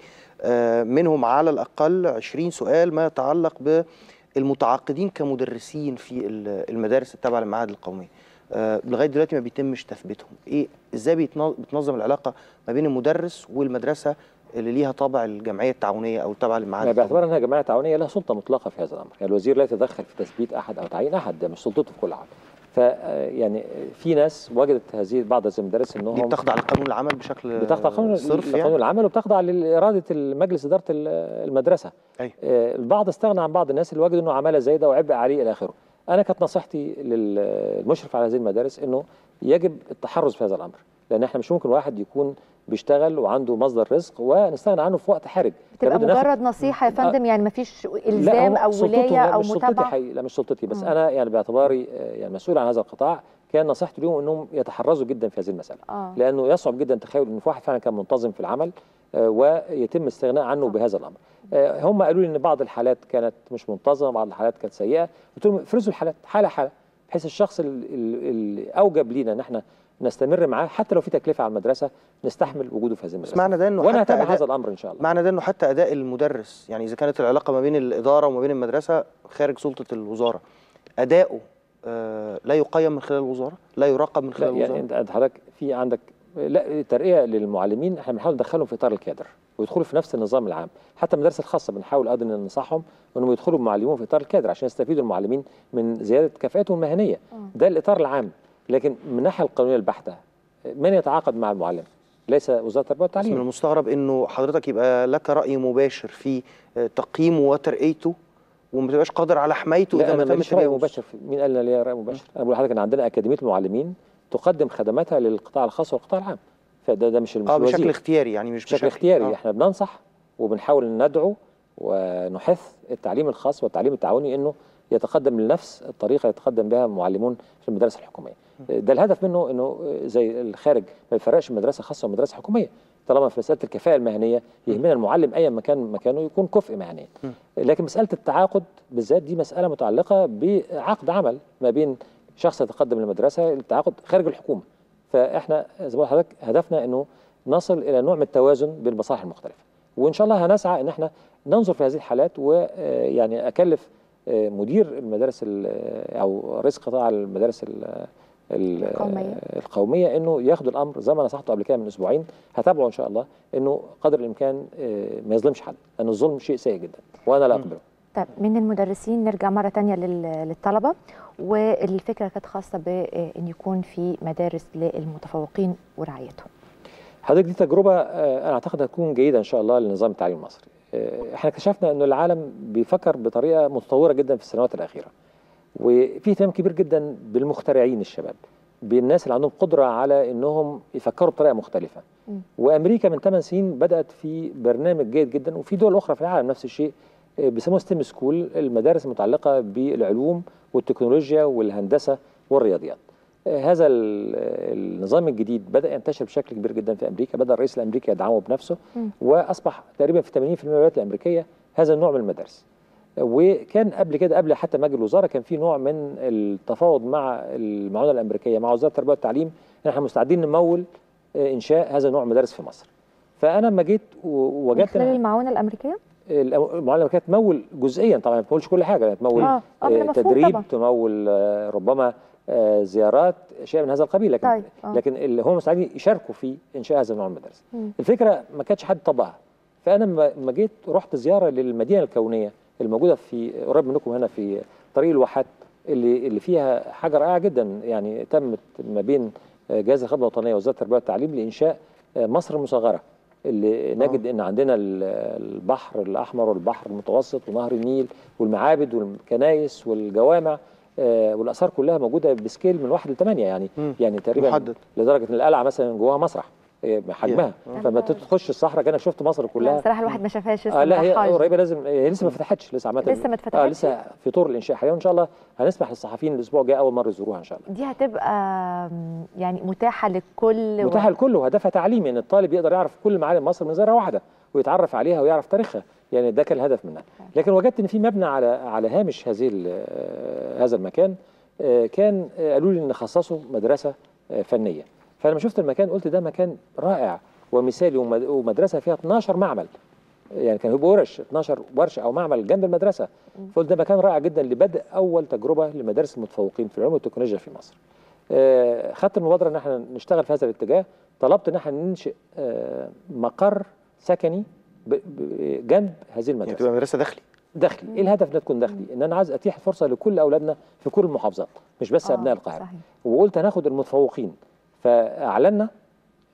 Speaker 1: منهم على الاقل 20 سؤال ما يتعلق بالمتعاقدين كمدرسين في المدارس التابعه للمعاهد القوميه. لغايه دلوقتي ما بيتمش تثبيتهم. ازاي بتنظم العلاقه ما بين المدرس والمدرسه اللي ليها طابع الجمعيه التعاونيه او تابعه للمعاهد؟
Speaker 2: باعتبار انها جمعيه تعاونيه لها سلطه مطلقه في هذا الامر، يعني الوزير لا يتدخل في تثبيت احد او تعيين احد، ده مش سلطته في كل عام. فيعني في ناس وجدت بعض هذه المدارس انهم
Speaker 1: دي بتخضع لقانون العمل بشكل
Speaker 2: بتخضع لقانون العمل وبتخضع لاراده المجلس اداره المدرسه. البعض استغنى عن بعض الناس اللي وجدوا انه عماله زايده وعبء عليه الى اخره. انا كانت نصيحتي للمشرف على هذه المدارس انه يجب التحرز في هذا الامر، لان احنا مش ممكن واحد يكون بيشتغل وعنده مصدر رزق ونستغنى عنه في وقت حرج.
Speaker 3: تبقى مجرد نصيحه يا فندم، يعني ما فيش الزام او ولايه او متابعه.
Speaker 2: لا مش سلطتي، بس انا يعني باعتباري يعني مسؤول عن هذا القطاع، كان نصيحتي لهم انهم يتحرزوا جدا في هذه المساله. لانه يصعب جدا تخيل ان في واحد فعلا كان منتظم في العمل ويتم الاستغناء عنه بهذا الامر. هم قالوا لي ان بعض الحالات كانت مش منتظمه، بعض الحالات كانت سيئه. قلت لهم افرزوا الحالات حاله حاله، بحيث الشخص اللي اوجب لينا ان احنا نستمر معاه حتى لو في تكلفه على المدرسه نستحمل وجوده في هذه المدرسه.
Speaker 1: معنى ده انه
Speaker 2: وانا هتابع هذا الامر ان شاء الله.
Speaker 1: معنى ده انه حتى اداء المدرس، يعني اذا كانت العلاقه ما بين الاداره وما بين المدرسه خارج سلطه الوزاره، اداؤه لا يقيم من خلال الوزاره، لا يراقب من خلال الوزاره.
Speaker 2: يعني انت حضرتك في عندك ترقيه للمعلمين، احنا بنحاول ندخلهم في اطار الكادر ويدخلوا في نفس النظام العام. حتى المدارس الخاصه بنحاول ان ننصحهم انهم يدخلوا معلمون في اطار الكادر عشان يستفيدوا المعلمين من زياده كفاءتهم المهنيه. ده الاطار العام. لكن من الناحيه القانونيه البحته من يتعاقد مع المعلم؟ ليس وزاره التربيه والتعليم.
Speaker 1: من المستغرب انه حضرتك يبقى لك راي مباشر في تقييمه وترقيته وما تبقاش قادر على حمايته اذا ما تمش
Speaker 2: راي مباشر. مين قال لنا ليا راي مباشر؟ انا بقول لحضرتك ان عندنا اكاديميه المعلمين تقدم خدماتها للقطاع الخاص والقطاع العام. فده مش
Speaker 1: بشكل اختياري، يعني مش
Speaker 2: بشكل اختياري. احنا بننصح وبنحاول ندعو ونحث التعليم الخاص والتعليم التعاوني انه يتقدم لنفس الطريقه اللي يتقدم بها المعلمون في المدارس الحكوميه. ده الهدف منه، انه زي الخارج ما يفرقش مدرسه خاصه ومدرسه حكوميه. طالما في مساله الكفاءه المهنيه يهمنا المعلم ايا مكان مكانه يكون كفء مهنيا. لكن مساله التعاقد بالذات دي مساله متعلقه بعقد عمل ما بين شخص يتقدم للمدرسه للتعاقد خارج الحكومه. فاحنا زي ما حضرتك هدفنا انه نصل الى نوع من التوازن بين المصالح المختلفه، وان شاء الله هنسعى ان احنا ننظر في هذه الحالات، ويعني اكلف مدير المدارس او رئيس قطاع المدارس القوميه انه ياخد الامر زي ما نصحته قبل كده من اسبوعين. هتابعه ان شاء الله انه قدر الامكان ما يظلمش حد، لان الظلم شيء سيء جدا وانا لا اقبله.
Speaker 3: طيب من المدرسين نرجع مرة تانية للطلبة، والفكرة كانت خاصة بأن يكون في مدارس للمتفوقين ورعايتهم.
Speaker 2: حضرتك دي تجربة أنا أعتقد هتكون جيدة إن شاء الله لنظام التعليم المصري. إحنا اكتشفنا أنه العالم بيفكر بطريقة متطورة جدا في السنوات الأخيرة، وفي اهتمام كبير جدا بالمخترعين الشباب، بالناس اللي عندهم قدرة على أنهم يفكروا بطريقة مختلفة. وأمريكا من 8 سنين بدأت في برنامج جيد جدا، وفي دول أخرى في العالم نفس الشيء، بيسموها ستيم سكول، المدارس المتعلقة بالعلوم والتكنولوجيا والهندسة والرياضيات. هذا النظام الجديد بدأ ينتشر بشكل كبير جدا في أمريكا، بدأ الرئيس الأمريكي يدعمه بنفسه، وأصبح تقريبا في 80% من الولايات الأمريكية هذا النوع من المدارس. وكان قبل كده، قبل حتى ما اجي الوزاره، كان في نوع من التفاوض مع المعونه الامريكيه مع وزاره التربيه والتعليم ان احنا مستعدين نمول انشاء هذا النوع من المدارس في مصر. فانا لما جيت ووجدت
Speaker 3: من خلال المعونه الامريكيه؟
Speaker 2: المعونه الامريكيه تمول جزئيا طبعا، ما تمولش كل حاجه، تمول تدريب طبعا. تمول ربما زيارات، شيء من هذا القبيل، لكن طيب. لكن اللي هم مستعدين يشاركوا في انشاء هذا النوع من المدارس. الفكره ما كانش حد طبقها، فانا لما جيت رحت زياره للمدينه الكونيه الموجوده في قريب منكم هنا في طريق الواحات، اللي فيها حاجه رائعه جدا، يعني تمت ما بين جهاز الخدمه الوطنيه ووزاره التربيه والتعليم لانشاء مصر المصغره، اللي نجد ان عندنا البحر الاحمر والبحر المتوسط ونهر النيل والمعابد والكنائس والجوامع والاثار كلها موجوده بسكيل من 1 ل8 يعني تقريبا محدد. لدرجه ان القلعه مثلا جواها مسرح حجمها، فما تخش الصحراء كانك شفت مصر كلها.
Speaker 3: بصراحه الواحد ما شافهاش لسه.
Speaker 2: لا هي قريبه، لازم، هي لسه ما فتحتش لسه عامه،
Speaker 3: لسه ما اتفتحتش،
Speaker 2: لسه في طور الانشاء حاليا، وان شاء الله هنسمح للصحفيين الاسبوع الجاي اول مره يزوروها ان شاء الله.
Speaker 3: دي هتبقى يعني متاحه للكل،
Speaker 2: متاحه للكل، وهدفها تعليمي، ان الطالب يقدر يعرف كل معالم مصر من زاويه واحده ويتعرف عليها ويعرف تاريخها، يعني ده كان الهدف منها. لكن وجدت ان في مبنى على هامش هذا المكان، كان قالوا لي ان خصصوا مدرسه فنيه. فلما شفت المكان قلت ده مكان رائع ومثالي، ومدرسه فيها 12 معمل، يعني كان هيبقوا 12 ورشه او معمل جنب المدرسه. فقلت ده مكان رائع جدا لبدء اول تجربه لمدارس المتفوقين في العلوم والتكنولوجيا في مصر. خدت المبادره ان احنا نشتغل في هذا الاتجاه، طلبت ان احنا ننشئ مقر سكني جنب هذه المدرسه،
Speaker 1: يعني تبقى مدرسه
Speaker 2: داخلي. ايه الهدف انها تكون داخلي؟ ان انا عايز اتيح فرصه لكل اولادنا في كل المحافظات، مش بس ابناء القاهره. وقلت هناخد المتفوقين، فاعلنا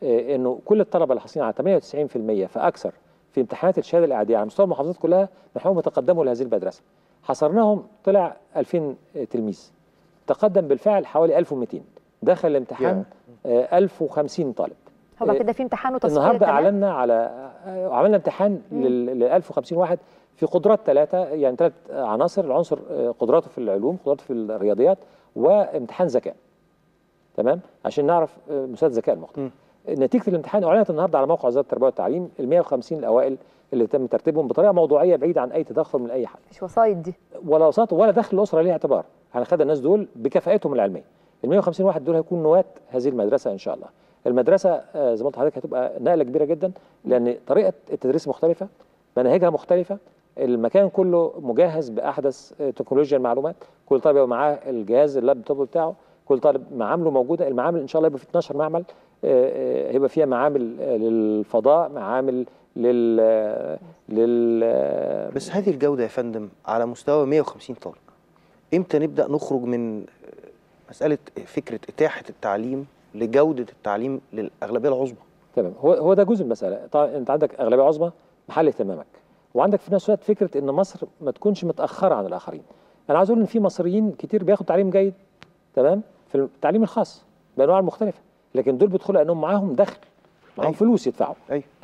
Speaker 2: انه كل الطلبه اللي حاصلين على 98% فاكثر في امتحانات الشهاده الاعداديه على مستوى المحافظات كلها نحوهم يتقدموا لهذه المدرسه. حصرناهم، طلع 2000 تلميذ، تقدم بالفعل حوالي 1200، دخل الامتحان 1050 طالب.
Speaker 3: هو كده في امتحان وتصفيه.
Speaker 2: النهارده اعلنا عملنا امتحان لل 1050 واحد في قدرات 3، يعني 3 عناصر، العنصر قدراته في العلوم، قدراته في الرياضيات، وامتحان ذكاء. تمام، عشان نعرف مستوى الذكاء المختلف. نتيجه الامتحان اعلنت النهارده على موقع وزاره التربيه والتعليم ال 150 الاوائل اللي تم ترتيبهم بطريقه موضوعيه بعيد عن اي تدخل من اي حد.
Speaker 3: مش وسايط دي
Speaker 2: ولا وساط ولا دخل الاسره ليها اعتبار. هنخد الناس دول بكفاءتهم العلميه. ال 150 واحد دول هيكون نواه هذه المدرسه ان شاء الله. المدرسه زي ما قلت لحضرتك هتبقى نقله كبيره جدا، لان طريقه التدريس مختلفه، مناهجها مختلفه، المكان كله مجهز باحدث تكنولوجيا المعلومات، كل طالب يبقى معاه الجهاز اللابتوب بتاعه، كل طالب معامله موجوده. المعامل ان شاء الله يبقى في 12 معمل، هيبقى فيها معامل للفضاء، معامل
Speaker 1: بس هذه الجوده يا فندم على مستوى 150 طالب، امتى نبدا نخرج من مساله فكره اتاحه التعليم لجوده التعليم للاغلبيه العظمى؟
Speaker 2: تمام، هو ده جزء من المساله. طبعا انت عندك اغلبيه عظمى محل اهتمامك، وعندك في نفس الوقت فكره ان مصر ما تكونش متاخره عن الاخرين. انا عايز اقول ان في مصريين كتير بياخدوا تعليم جيد تمام في التعليم الخاص بانواع مختلفه، لكن دول بيدخلوا لانهم معاهم دخل، معاهم فلوس يدفعوا.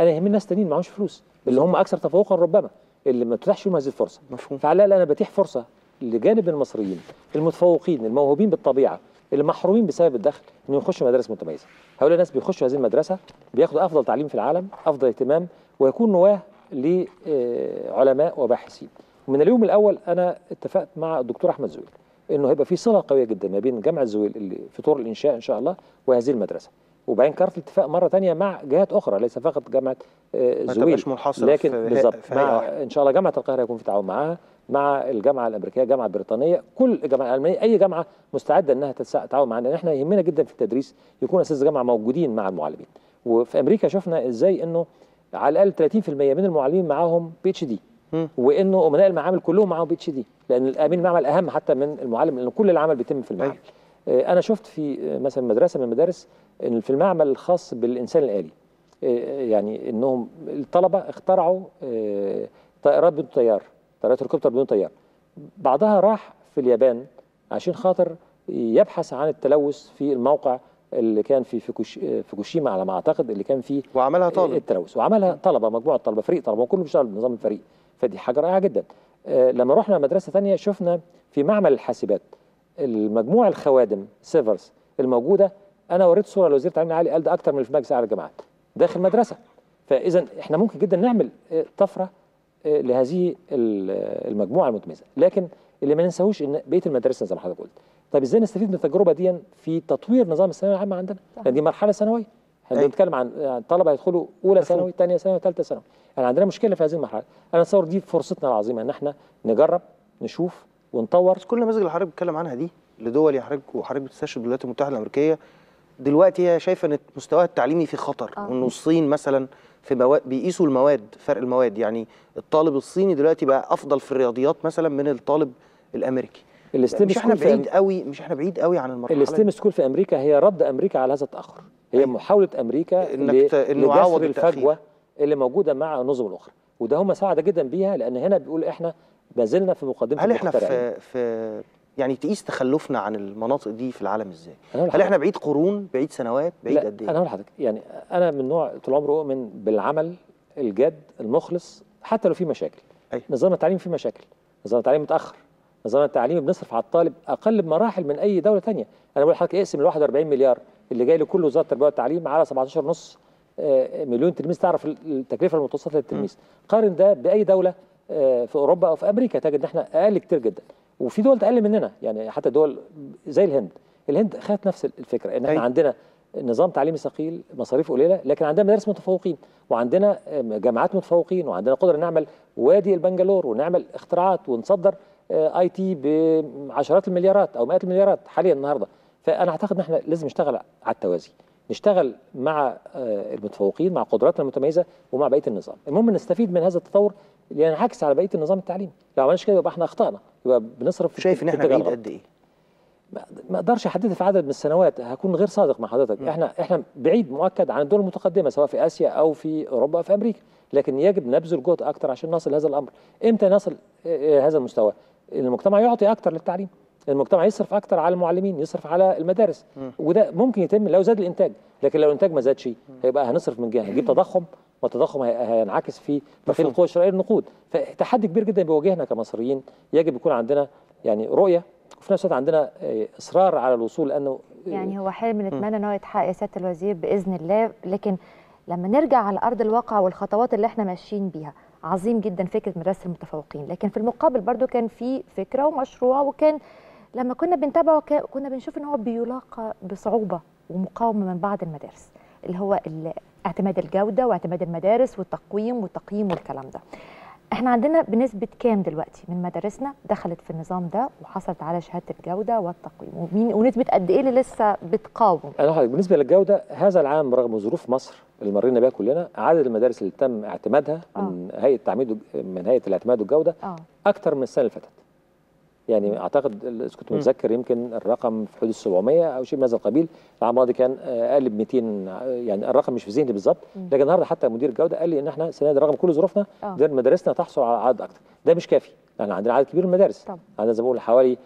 Speaker 2: انا يهمني ناس تانيين معاهمش فلوس، اللي هم اكثر تفوقا ربما، اللي ما تتاحش لهم هذه الفرصه.
Speaker 1: مفهوم.
Speaker 2: فعلى الاقل انا بتيح فرصه لجانب المصريين المتفوقين الموهوبين بالطبيعه اللي محرومين بسبب الدخل انه يخشوا مدارس متميزه. هؤلاء الناس بيخشوا هذه المدرسه بياخدوا افضل تعليم في العالم، افضل اهتمام، ويكون نواه لعلماء وباحثين. ومن اليوم الاول انا اتفقت مع الدكتور احمد زويل انه هيبقى في صله قويه جدا ما بين جامعه زويل اللي في طور الانشاء ان شاء الله وهذه المدرسه. وبعدين كررت الاتفاق مره ثانيه مع جهات اخرى، ليس فقط جامعه زويل،
Speaker 1: لكن
Speaker 2: بالضبط مع ان شاء الله جامعه القاهره يكون في تعاون معاها، مع الجامعه الامريكيه، الجامعه البريطانيه، كل الجامعه الالمانيه، اي جامعه مستعده انها تتعاون معنا، لان احنا يهمنا جدا في التدريس يكون اساتذه الجامعه موجودين مع المعلمين. وفي امريكا شفنا ازاي انه على الاقل 30% من المعلمين معاهم PhD، وانه امناء المعامل كلهم معاهم PhD، لان امين المعمل اهم حتى من المعلم، لان كل العمل بيتم في المعمل. انا شفت في مثلا مدرسه من المدارس ان في المعمل الخاص بالانسان الالي، يعني انهم الطلبه اخترعوا طائرات بدون طيار، طائرات هليكوبتر بدون طيار. بعضها راح في اليابان عشان خاطر يبحث عن التلوث في الموقع اللي كان في فوكوشيما على ما اعتقد، اللي كان فيه
Speaker 1: وعملها طالب
Speaker 2: التلوث، وعملها طلبه، مجموعه طلبه، فريق طلبه، وكله بيشتغل بنظام الفريق. فدي حاجه رائعه جدا. لما رحنا مدرسه ثانيه شفنا في معمل الحاسبات المجموعه الخوادم سيرفرز الموجوده، انا وريت صوره لوزير التعليم العالي قال ده اكتر من اللي في مجلس اعلى الجامعات داخل المدرسه. فاذا احنا ممكن جدا نعمل طفره لهذه المجموعه المتميزه، لكن اللي ما ننساهوش ان بقيه المدارس زي ما حضرتك قلت. طيب ازاي نستفيد من التجربه دي في تطوير نظام الثانويه العامه عندنا؟ لان دي مرحله ثانويه، احنا بنتكلم عن طلبه هيدخلوا اولى ثانوي، ثانيه ثانوي، ثالثه ثانوي. يعني عندنا مشكله في هذه المرحله. انا اتصور دي فرصتنا العظيمه ان احنا نجرب نشوف ونطور.
Speaker 1: بس كل النماذج اللي حضرتك بتتكلم عنها دي لدول وحضرتك بتستشهد الولايات المتحده الامريكيه، دلوقتي هي شايفه ان مستواها التعليمي في خطر، وانه الصين مثلا في مواد بيقيسوا المواد، فرق المواد، يعني الطالب الصيني دلوقتي بقى افضل في الرياضيات مثلا من الطالب الامريكي. مش احنا بعيد قوي عن المرحله.
Speaker 2: الستيم سكول في امريكا هي رد امريكا على هذا التاخر، هي محاوله امريكا
Speaker 1: انه يعوض
Speaker 2: الفجوه اللي موجوده مع النظم الاخرى، وده هم سعداء جدا بيها، لان هنا بيقول احنا ما زلنا في مقدمه.
Speaker 1: هل احنا في يعني تقيس تخلفنا عن المناطق دي في العالم ازاي؟ هل احنا بعيد قرون، بعيد سنوات، بعيد قد ايه؟
Speaker 2: انا هقول لحضرتك، يعني انا من نوع طول عمري اؤمن بالعمل الجاد المخلص حتى لو في مشاكل. نظام التعليم فيه مشاكل، نظام التعليم متاخر، نظام التعليم بنصرف على الطالب اقل بمراحل من اي دوله ثانيه. انا بقول لحضرتك اقسم ال 41 مليار اللي جاي لكل وزاره التربيه والتعليم على 17.5 مليون تلميذ، تعرف التكلفه المتوسطه للتلميذ، قارن ده باي دوله في اوروبا او في امريكا تجد ان احنا اقل كتير جدا، وفي دول اقل مننا، يعني حتى دول زي الهند خدت نفس الفكره، ان احنا عندنا نظام تعليمي ثقيل، مصاريف قليله، لكن عندنا مدارس متفوقين، وعندنا جامعات متفوقين، وعندنا قدره نعمل وادي البنجلور ونعمل اختراعات ونصدر IT بعشرات المليارات او مئات المليارات حاليا النهارده. فانا اعتقد ان احنا لازم نشتغل على التوازي، نشتغل مع المتفوقين، مع قدراتنا المتميزه، ومع بقيه النظام. المهم نستفيد من هذا التطور لينعكس على بقيه النظام التعليمي. لو عملناش كده يبقى احنا اخطانا، يبقى بنصرف.
Speaker 1: شايف ان احنا بعيد قد ايه؟
Speaker 2: ما اقدرش احددها في عدد من السنوات، هكون غير صادق مع حضرتك. احنا بعيد مؤكد عن الدول المتقدمه سواء في اسيا او في اوروبا او في امريكا، لكن يجب نبذل جهد اكثر عشان نصل هذا الامر. امتى نصل هذا المستوى؟ المجتمع يعطي اكثر للتعليم، المجتمع يصرف اكثر على المعلمين، يصرف على المدارس، وده ممكن يتم لو زاد الانتاج. لكن لو الانتاج ما زادش هيبقى هنصرف من جهه، هنجيب تضخم، والتضخم هينعكس في تقليل القوه الشرائيه للنقود. فتحدي كبير جدا بيواجهنا كمصريين، يجب يكون عندنا يعني رؤيه وفي نفس الوقت عندنا اصرار على الوصول، لانه
Speaker 3: يعني هو حلم نتمنى ان هو يتحقق يا سياده الوزير باذن الله، لكن لما نرجع على ارض الواقع والخطوات اللي احنا ماشيين بيها، عظيم جدا فكره مدرسه المتفوقين، لكن في المقابل برضو كان في فكره ومشروع، وكان لما كنا بنتابعه كنا بنشوف ان هو بيلاقى بصعوبه ومقاومه من بعض المدارس، اللي هو اعتماد الجوده واعتماد المدارس والتقويم والتقييم والكلام ده. احنا عندنا بنسبه كام دلوقتي من مدارسنا دخلت في النظام ده وحصلت على شهاده الجوده والتقويم، ونسبه قد ايه اللي لسه بتقاوم؟
Speaker 2: بالنسبه للجوده هذا العام رغم ظروف مصر اللي مرينا بها كلنا، عدد المدارس اللي تم اعتمادها من هيئه الاعتماد والجوده اكثر من السنه اللي فاتت. يعني اعتقد اذا كنت متذكر يمكن الرقم في حدود 700 او شيء من هذا القبيل، العام الماضي كان اقل ب 200، يعني الرقم مش في ذهني بالظبط، لكن النهارده حتى مدير الجوده قال لي ان احنا السنه دي رغم كل ظروفنا مدارسنا تحصل على عدد اكثر. ده مش كافي، لان عندنا عدد كبير من المدارس، عندنا زي ما بقول حوالي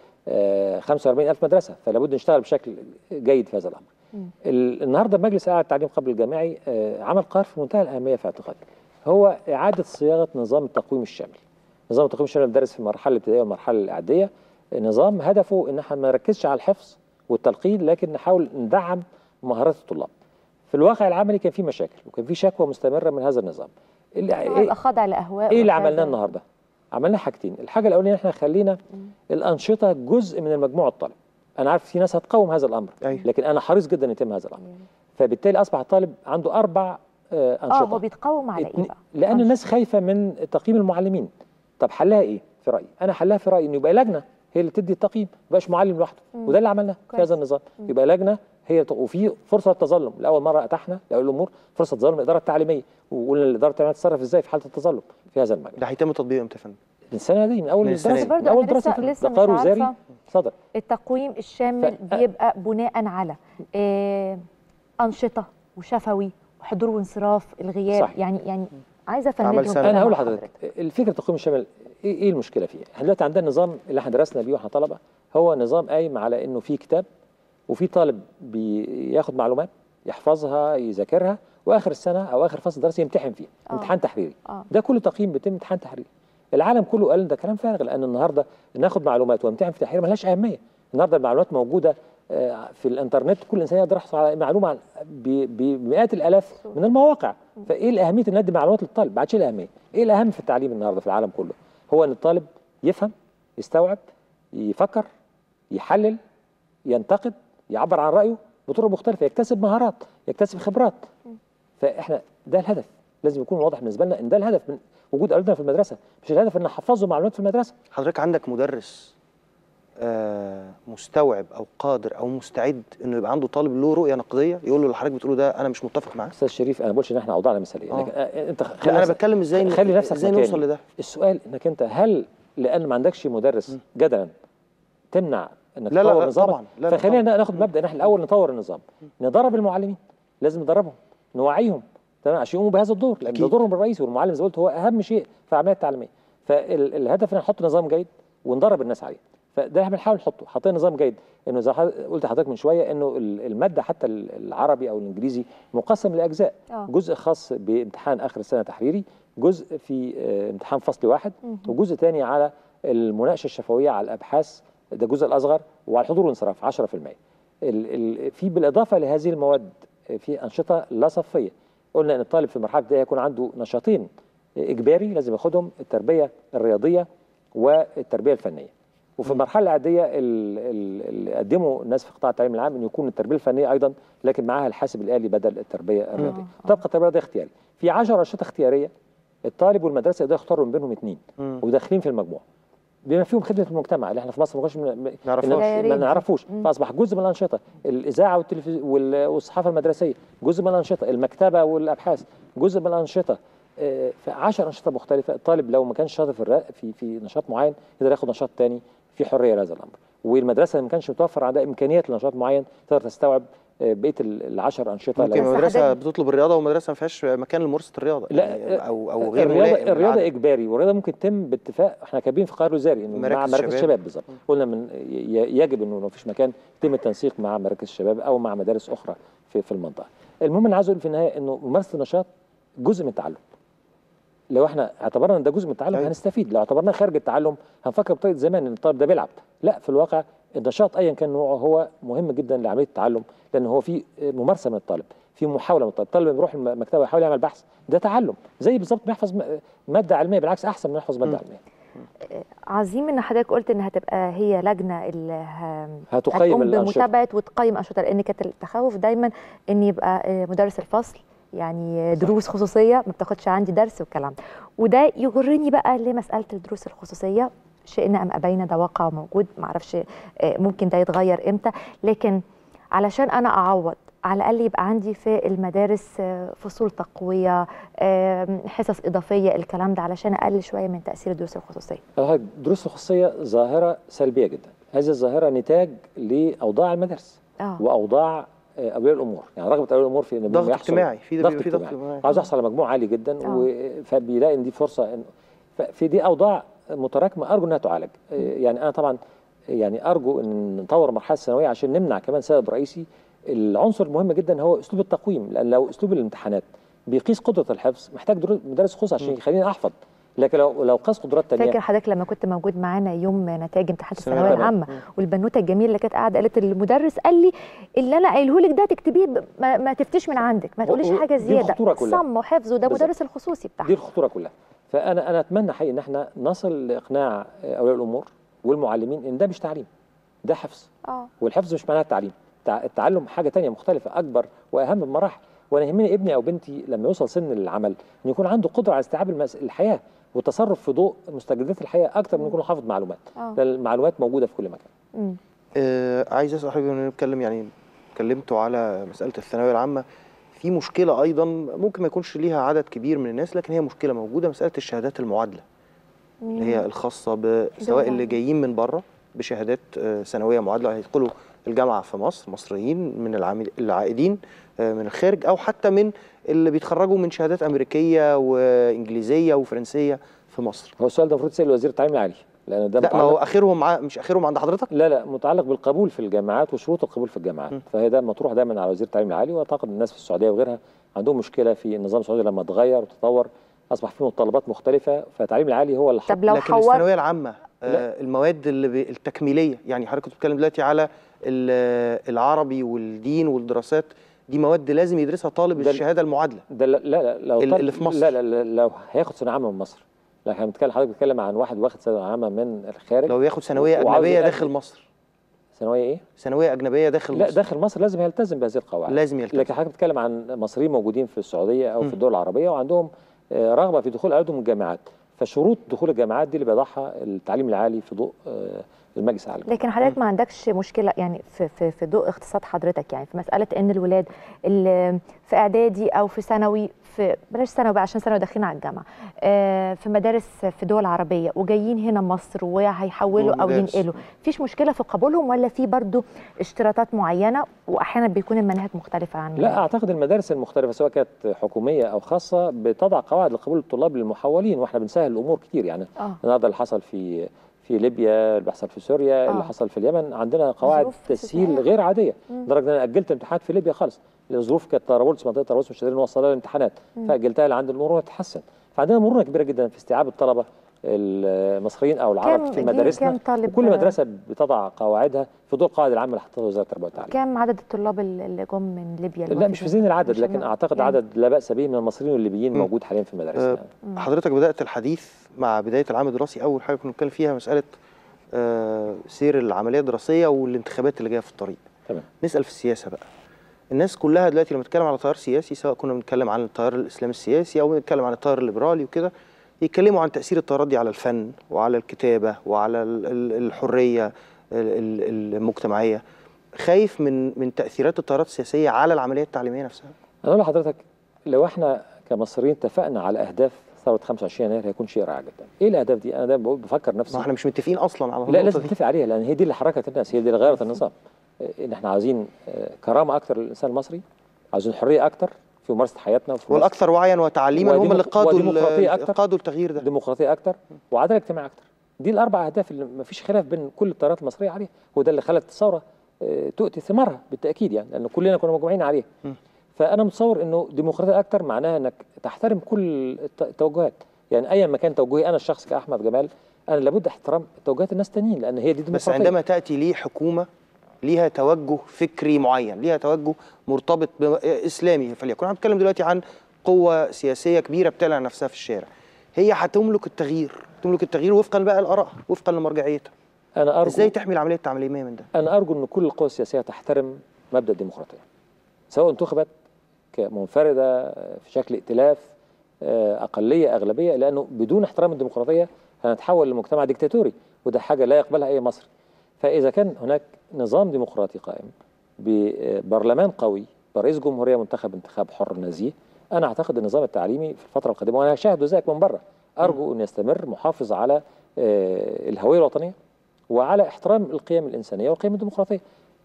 Speaker 2: 45000 مدرسه، فلا بد نشتغل بشكل جيد في هذا الامر. النهارده مجلس اعلى التعليم قبل الجامعي عمل قرار في منتهى الاهميه في اعتقادي، هو اعاده صياغه نظام التقويم الشامل. نظام التقويم الشامل المدارس في المرحله الابتدائيه والمرحله الاعداديه نظام هدفه ان احنا ما نركزش على الحفظ والتلقين، لكن نحاول ندعم مهارات الطلاب. في الواقع العملي كان في مشاكل وكان في شكوى مستمره من هذا النظام.
Speaker 3: اللي خاضع لاهواء.
Speaker 2: ايه اللي عملناه النهارده؟ عملنا حاجتين، الحاجه الاولانيه احنا خلينا الانشطه جزء من المجموع الطالب. انا عارف في ناس هتقاوم هذا الامر، لكن انا حريص جدا ان يتم هذا الامر. فبالتالي اصبح الطالب عنده 4 انشطه.
Speaker 3: هو بيتقاوم على ايه بقى؟
Speaker 2: لان الناس خايفه من تقييم المعلمين. طب حلها ايه في رايي؟ انا حلها في رايي انه يبقى لجنه هي اللي تدي التقييم، ما يبقاش معلم لوحده، وده اللي عملناه في هذا النظام. يبقى لجنه هي وفي فرصه للتظلم، لاول مره اتحنا لاول الامور فرصه تظلم الاداره التعليميه، وقلنا الاداره التعليميه تتصرف ازاي في حاله التظلم في هذا المجال.
Speaker 1: ده هيتم تطبيقه امتى يا فندم؟
Speaker 2: السنه دي من اول الدراسه،
Speaker 3: من اول دراسه
Speaker 2: ده قرار وزاري صدر.
Speaker 3: التقويم الشامل بيبقى بناء على انشطه وشفوي وحضور وانصراف الغياب. صح. يعني عايزه افهمك.
Speaker 2: انا هقول لحضرتك الفكره التقويم الشامل ايه المشكله فيه؟ احنا دلوقتي عندنا النظام اللي احنا درسنا بيه واحنا طلبه، هو نظام قايم على انه في كتاب وفي طالب بياخد معلومات يحفظها يذاكرها، واخر السنه او اخر فصل دراسي يمتحن فيه امتحان تحريري. ده كله تقييم بيتم امتحان تحريري. العالم كله قال ده كلام فارغ، لان النهارده ناخد معلومات وامتحن في تحرير ملهاش اهميه. النهارده المعلومات موجوده في الانترنت، كل انسان يقدر يحصل على معلومه بمئات الالاف من المواقع. فايه الاهميه ان ندي معلومات للطالب؟ ما عادش الاهميه. ايه الاهم في التعليم النهارده في العالم كله؟ هو ان الطالب يفهم، يستوعب، يفكر، يحلل، ينتقد، يعبر عن رايه بطرق مختلفه، يكتسب مهارات، يكتسب خبرات. فاحنا ده الهدف، لازم يكون واضح بالنسبه لنا ان ده الهدف من وجود اولادنا في المدرسه، مش الهدف ان نحفظه معلومات في المدرسه.
Speaker 1: حضرتك عندك مدرس مستوعب او قادر او مستعد انه يبقى عنده طالب له رؤيه نقديه يقول له اللي حضرتك بتقوله ده انا مش متفق معاه؟
Speaker 2: استاذ شريف، انا ما بقولش ان احنا اوضاعنا مثاليه، لكن انت
Speaker 1: انا بتكلم ازاي
Speaker 2: خلي نفسك
Speaker 1: ازاي نوصل لده.
Speaker 2: السؤال انك انت هل لان ما عندكش مدرس جدلا تمنع انك تطور نظامك؟ فخلينا ناخد مبدا ان احنا الاول نطور النظام، ندرب المعلمين، لازم ندربهم، نوعيهم تمام عشان يقوموا بهذا الدور، لان ده دورهم الرئيسي، والمعلم زي ما قلت هو اهم شيء في العمليه التعليميه. فالهدف ان نحط نظام جيد وندرب الناس عليه. فده احنا بنحاول نحطه، حاطين نظام جيد انه زي قلت لحضرتك من شويه انه الماده حتى العربي او الانجليزي مقسم لاجزاء، جزء خاص بامتحان اخر السنه تحريري، جزء في امتحان فصل واحد، وجزء ثاني على المناقشه الشفويه على الابحاث، ده الجزء الاصغر، وعلى الحضور والانصراف 10%. في بالاضافه لهذه المواد في انشطه لا صفيه. قلنا ان الطالب في المرحله الابتدائيه يكون عنده نشاطين اجباري لازم ياخدهم، التربيه الرياضيه والتربيه الفنيه. وفي المرحله الاعداديه اللي قدموا الناس في قطاع التعليم العام ان يكون التربيه الفنيه ايضا، لكن معاها الحاسب الالي بدل التربيه الرياضيه. تبقى التربيه الرياضيه اختياري. في 10 انشطه اختياريه الطالب والمدرسه يقدروا يختاروا من بينهم 2 وداخلين في المجموع، بما فيهم خدمه المجتمع اللي احنا في مصر ما نعرفوش. فاصبح جزء من الانشطه الاذاعه والصحافه المدرسيه، جزء من الانشطه المكتبه والابحاث، جزء من الانشطه. في 10 انشطه مختلفه. الطالب لو ما كانش شاطر في نشاط معين يقدر ياخد نشاط ثاني، في حريه لهذا الامر. والمدرسه ما كانش متوفر عندها امكانيات لنشاط معين تقدر تستوعب بقيه ال10 انشطه.
Speaker 1: ممكن مدرسه بتطلب الرياضه ومدرسه ما فيهاش مكان لممارسه الرياضه،
Speaker 2: لا
Speaker 1: يعني او غير ملائم.
Speaker 2: الرياضه اجباري، والرياضه ممكن تتم باتفاق، احنا كاتبين في قرار وزاري انه مع مراكز الشباب بالظبط. قلنا يجب انه ما فيش مكان يتم التنسيق مع مراكز الشباب او مع مدارس اخرى في المنطقه. المهم انا عايز اقول في النهايه انه ممارسه النشاط جزء من التعلم. لو احنا اعتبرنا ان ده جزء من التعلم هنستفيد، لو اعتبرناه خارج التعلم هنفكر بطريقه زمان ان الطالب ده بيلعب، لا، في الواقع النشاط ايا كان نوعه هو مهم جدا لعمليه التعلم، لان هو في ممارسه من الطالب، في محاوله من الطالب. الطالب لما بيروح المكتبه ويحاول يعمل بحث ده تعلم، زي بالظبط بيحفظ ماده علميه، بالعكس احسن من يحفظ ماده علميه.
Speaker 3: عظيم ان حضرتك قلت ان هتبقى هي لجنه اللي
Speaker 2: هتقيم الانشطه
Speaker 3: بمتابعه وتقيم انشطه، لان كانت التخوف دايما ان يبقى مدرس الفصل يعني دروس خصوصيه ما بتاخدش عندي درس والكلام ده. وده يجرني بقى لمساله الدروس الخصوصيه، شئنا ام ابينا ده واقع موجود، ما اعرفش ممكن ده يتغير امتى، لكن علشان انا اعوض على الاقل يبقى عندي في المدارس فصول تقويه، حصص اضافيه، الكلام ده علشان اقلل شويه من تاثير الدروس الخصوصيه.
Speaker 2: الدروس الخصوصيه ظاهره سلبيه جدا. هذه الظاهره نتاج لاوضاع المدارس واوضاع اولياء الامور، يعني رغبه اولياء الامور في ان
Speaker 1: ضغط اجتماعي، في ضغط
Speaker 2: اجتماعي عاوز يحصل على مجموع عالي جدا، فبيلاقي ان دي فرصه في دي اوضاع متراكمه، ارجو انها تعالج. يعني انا طبعا يعني ارجو ان نطور مرحله الثانويه عشان نمنع كمان سبب رئيسي. العنصر المهم جدا هو اسلوب التقويم، لان لو اسلوب الامتحانات بيقيس قدره الحفظ محتاج مدرس خصوصي عشان يخليني احفظ، لكن لو قاس قدرات ثانيه.
Speaker 3: فاكر حضرتك لما كنت موجود معانا يوم نتائج امتحانات الثانويه العامه، والبنوته الجميله اللي كانت قاعده قالت المدرس قال لي اللي انا قايله لك ده تكتبيه، ما تفتيش من عندك، ما تقوليش حاجه زياده، صم وحفظ، وده مدرس الخصوصي بتاعها.
Speaker 2: دي الخطوره كلها. فانا اتمنى حقيقي ان احنا نصل لاقناع اولياء الامور والمعلمين ان ده مش تعليم، ده حفظ. والحفظ مش معناه التعليم، التعلم حاجه ثانيه مختلفه اكبر واهم بمراحل. وانا يهمني ابني او بنتي لما يوصل سن العمل ان يكون عنده قدره على استيعاب الحياه والتصرف في ضوء مستجدات الحياه اكثر من يكون حافظ معلومات. المعلومات موجوده في كل مكان.
Speaker 1: عايز اسال حضرتك، نتكلم يعني اتكلمتوا على مساله الثانويه العامه، في مشكله ايضا ممكن ما يكونش ليها عدد كبير من الناس لكن هي مشكله موجوده، مساله الشهادات المعادله اللي هي الخاصه سواء اللي جايين من بره بشهادات ثانويه معادله هيدخلوا الجامعه في مصر، مصريين من العائدين من الخارج، او حتى من اللي بيتخرجوا من شهادات امريكيه وانجليزيه وفرنسيه في مصر.
Speaker 2: هو السؤال ده المفروض تسال وزير التعليم العالي، لان ده
Speaker 1: لا، ما هو اخرهم مش اخرهم عند حضرتك؟
Speaker 2: لا متعلق بالقبول في الجامعات وشروط القبول في الجامعات، فهي ده مطروح دايما على وزير التعليم العالي. واعتقد الناس في السعوديه وغيرها عندهم مشكله في النظام السعودي لما اتغير وتطور اصبح فيه متطلبات مختلفه، فالتعليم العالي هو اللي
Speaker 3: طب لو
Speaker 1: لكن الثانويه العامه المواد اللي التكميليه، يعني حضرتك كنت بتتكلم دلوقتي على العربي والدين والدراسات، دي مواد لازم يدرسها طالب الشهاده المعادله.
Speaker 2: ده لا لو
Speaker 1: اللي في مصر
Speaker 2: لا لو هياخد ثانويه عامه من مصر، لكن حضرتك بتتكلم عن واحد واخد ثانويه عامه من الخارج،
Speaker 1: لو ياخد ثانويه اجنبيه داخل مصر.
Speaker 2: ثانويه ايه؟
Speaker 1: ثانويه اجنبيه داخل مصر.
Speaker 2: لا داخل مصر لازم يلتزم بهذه القواعد،
Speaker 1: لازم يلتزم.
Speaker 2: لكن حضرتك بتتكلم عن مصريين موجودين في السعوديه او في الدول العربيه وعندهم رغبه في دخول اولادهم الجامعات، فشروط دخول الجامعات دي اللي بيضعها التعليم العالي في ضوء المجلس العالي.
Speaker 3: لكن حضرتك ما عندكش مشكله يعني في ضوء اقتصاد حضرتك، يعني في مساله ان الولاد اللي في اعدادي او في ثانوي، في بلاش ثانوي بقى عشان ثانوي داخلين على الجامعه، في مدارس في دول عربيه وجايين هنا مصر وهيحولوا او ينقلوا، مفيش مشكله في قبولهم ولا في برضو اشتراطات معينه واحيانا بيكون المناهج مختلفه عن
Speaker 2: لا اعتقد المدارس المختلفه سواء كانت حكوميه او خاصه بتضع قواعد لقبول الطلاب للمحولين، واحنا بنسهل الامور كتير. يعني النهارده اللي حصل في ليبيا، اللي بيحصل في سوريا، اللي حصل في اليمن، عندنا قواعد تسهيل غير عاديه لدرجه ان انا اجلت امتحانات في ليبيا خالص، الظروف كانت طرابلس، منطقه طرابلس مش قادرين نوصلها للامتحانات فاجلتها لعند المرونه تتحسن. فعندنا مرونه كبيره جدا في استيعاب الطلبه المصريين او العرب في مدارسنا، وكل مدرسه بتضع قواعدها في ضوء القواعد العامه اللي حطها وزاره التربيه والتعليم.
Speaker 3: كم عدد الطلاب اللي جم من ليبيا؟
Speaker 2: لا مش في ذهن العدد، لكن اعتقد يعني عدد لا باس به من المصريين والليبيين موجود حاليا في مدارسنا.
Speaker 1: حضرتك بدات الحديث مع بدايه العام الدراسي، اول حاجه كنا بنتكلم فيها مساله سير العمليه الدراسيه والانتخابات اللي جايه في الطريق.
Speaker 2: تمام.
Speaker 1: نسال في السياسه بقى. الناس كلها دلوقتي لما بتتكلم على تيار سياسي، سواء كنا بنتكلم عن التيار الاسلامي السياسي او بنتكلم عن التيار الليبرالي وكده، يتكلموا عن تاثير التيارات دي على الفن وعلى الكتابه وعلى الحريه المجتمعيه. خايف من تاثيرات التيارات السياسيه على العمليه التعليميه نفسها؟
Speaker 2: انا اقول لحضرتك، لو احنا كمصريين اتفقنا على اهداف ثوره 25 يناير هيكون شيء رائع جدا. ايه الاهداف دي؟ انا دايما بفكر نفسي،
Speaker 1: ما احنا مش متفقين اصلا على
Speaker 2: لا لازم نتفق عليها، لان هي دي اللي حركت الناس، هي دي اللي غيرت النظام. ان احنا عايزين كرامه اكثر للانسان المصري، عايزين حريه اكثر في ممارسه حياتنا،
Speaker 1: والاكثر وعيا وتعليما هم اللي قادوا التغيير ده،
Speaker 2: ديمقراطيه اكثر وعداله اجتماعيه اكثر. دي الاربع اهداف اللي ما فيش خلاف بين كل التيارات المصريه عليها، وده اللي خلت الثوره تؤتي ثمارها بالتاكيد، يعني لان كلنا كنا مجموعين عليها. فانا متصور انه ديمقراطيه اكثر معناها انك تحترم كل التوجهات، يعني ايا ما كان توجهي انا الشخص كاحمد جمال انا لابد احترام توجهات الناس التانيين، لان هي دي ديمقراطيه.
Speaker 1: بس عندما تاتي لي حكومه ليها توجه فكري معين، ليها توجه مرتبط باسلامي فليكن، انا بتكلم دلوقتي عن قوه سياسيه كبيره بتعلن نفسها في الشارع، هي هتملك التغيير، تملك التغيير وفقا بقى الاراء، وفقا لمرجعيتها.
Speaker 2: انا ارجو
Speaker 1: ازاي تحمي العمليه التعليميه من ده؟
Speaker 2: انا ارجو ان كل القوى السياسيه تحترم مبدا الديمقراطيه، سواء انتخبت كمنفرده في شكل ائتلاف، اقليه اغلبيه، لانه بدون احترام الديمقراطيه هنتحول لمجتمع ديكتاتوري، وده حاجه لا يقبلها اي مصري. فاذا كان هناك نظام ديمقراطي قائم ببرلمان قوي برئيس جمهوريه منتخب انتخاب حر نزيه، انا اعتقد النظام التعليمي في الفتره القادمه، وانا شاهد ذلك من بره، ارجو ان يستمر محافظ على الهويه الوطنيه وعلى احترام القيم الانسانيه والقيم الديمقراطيه.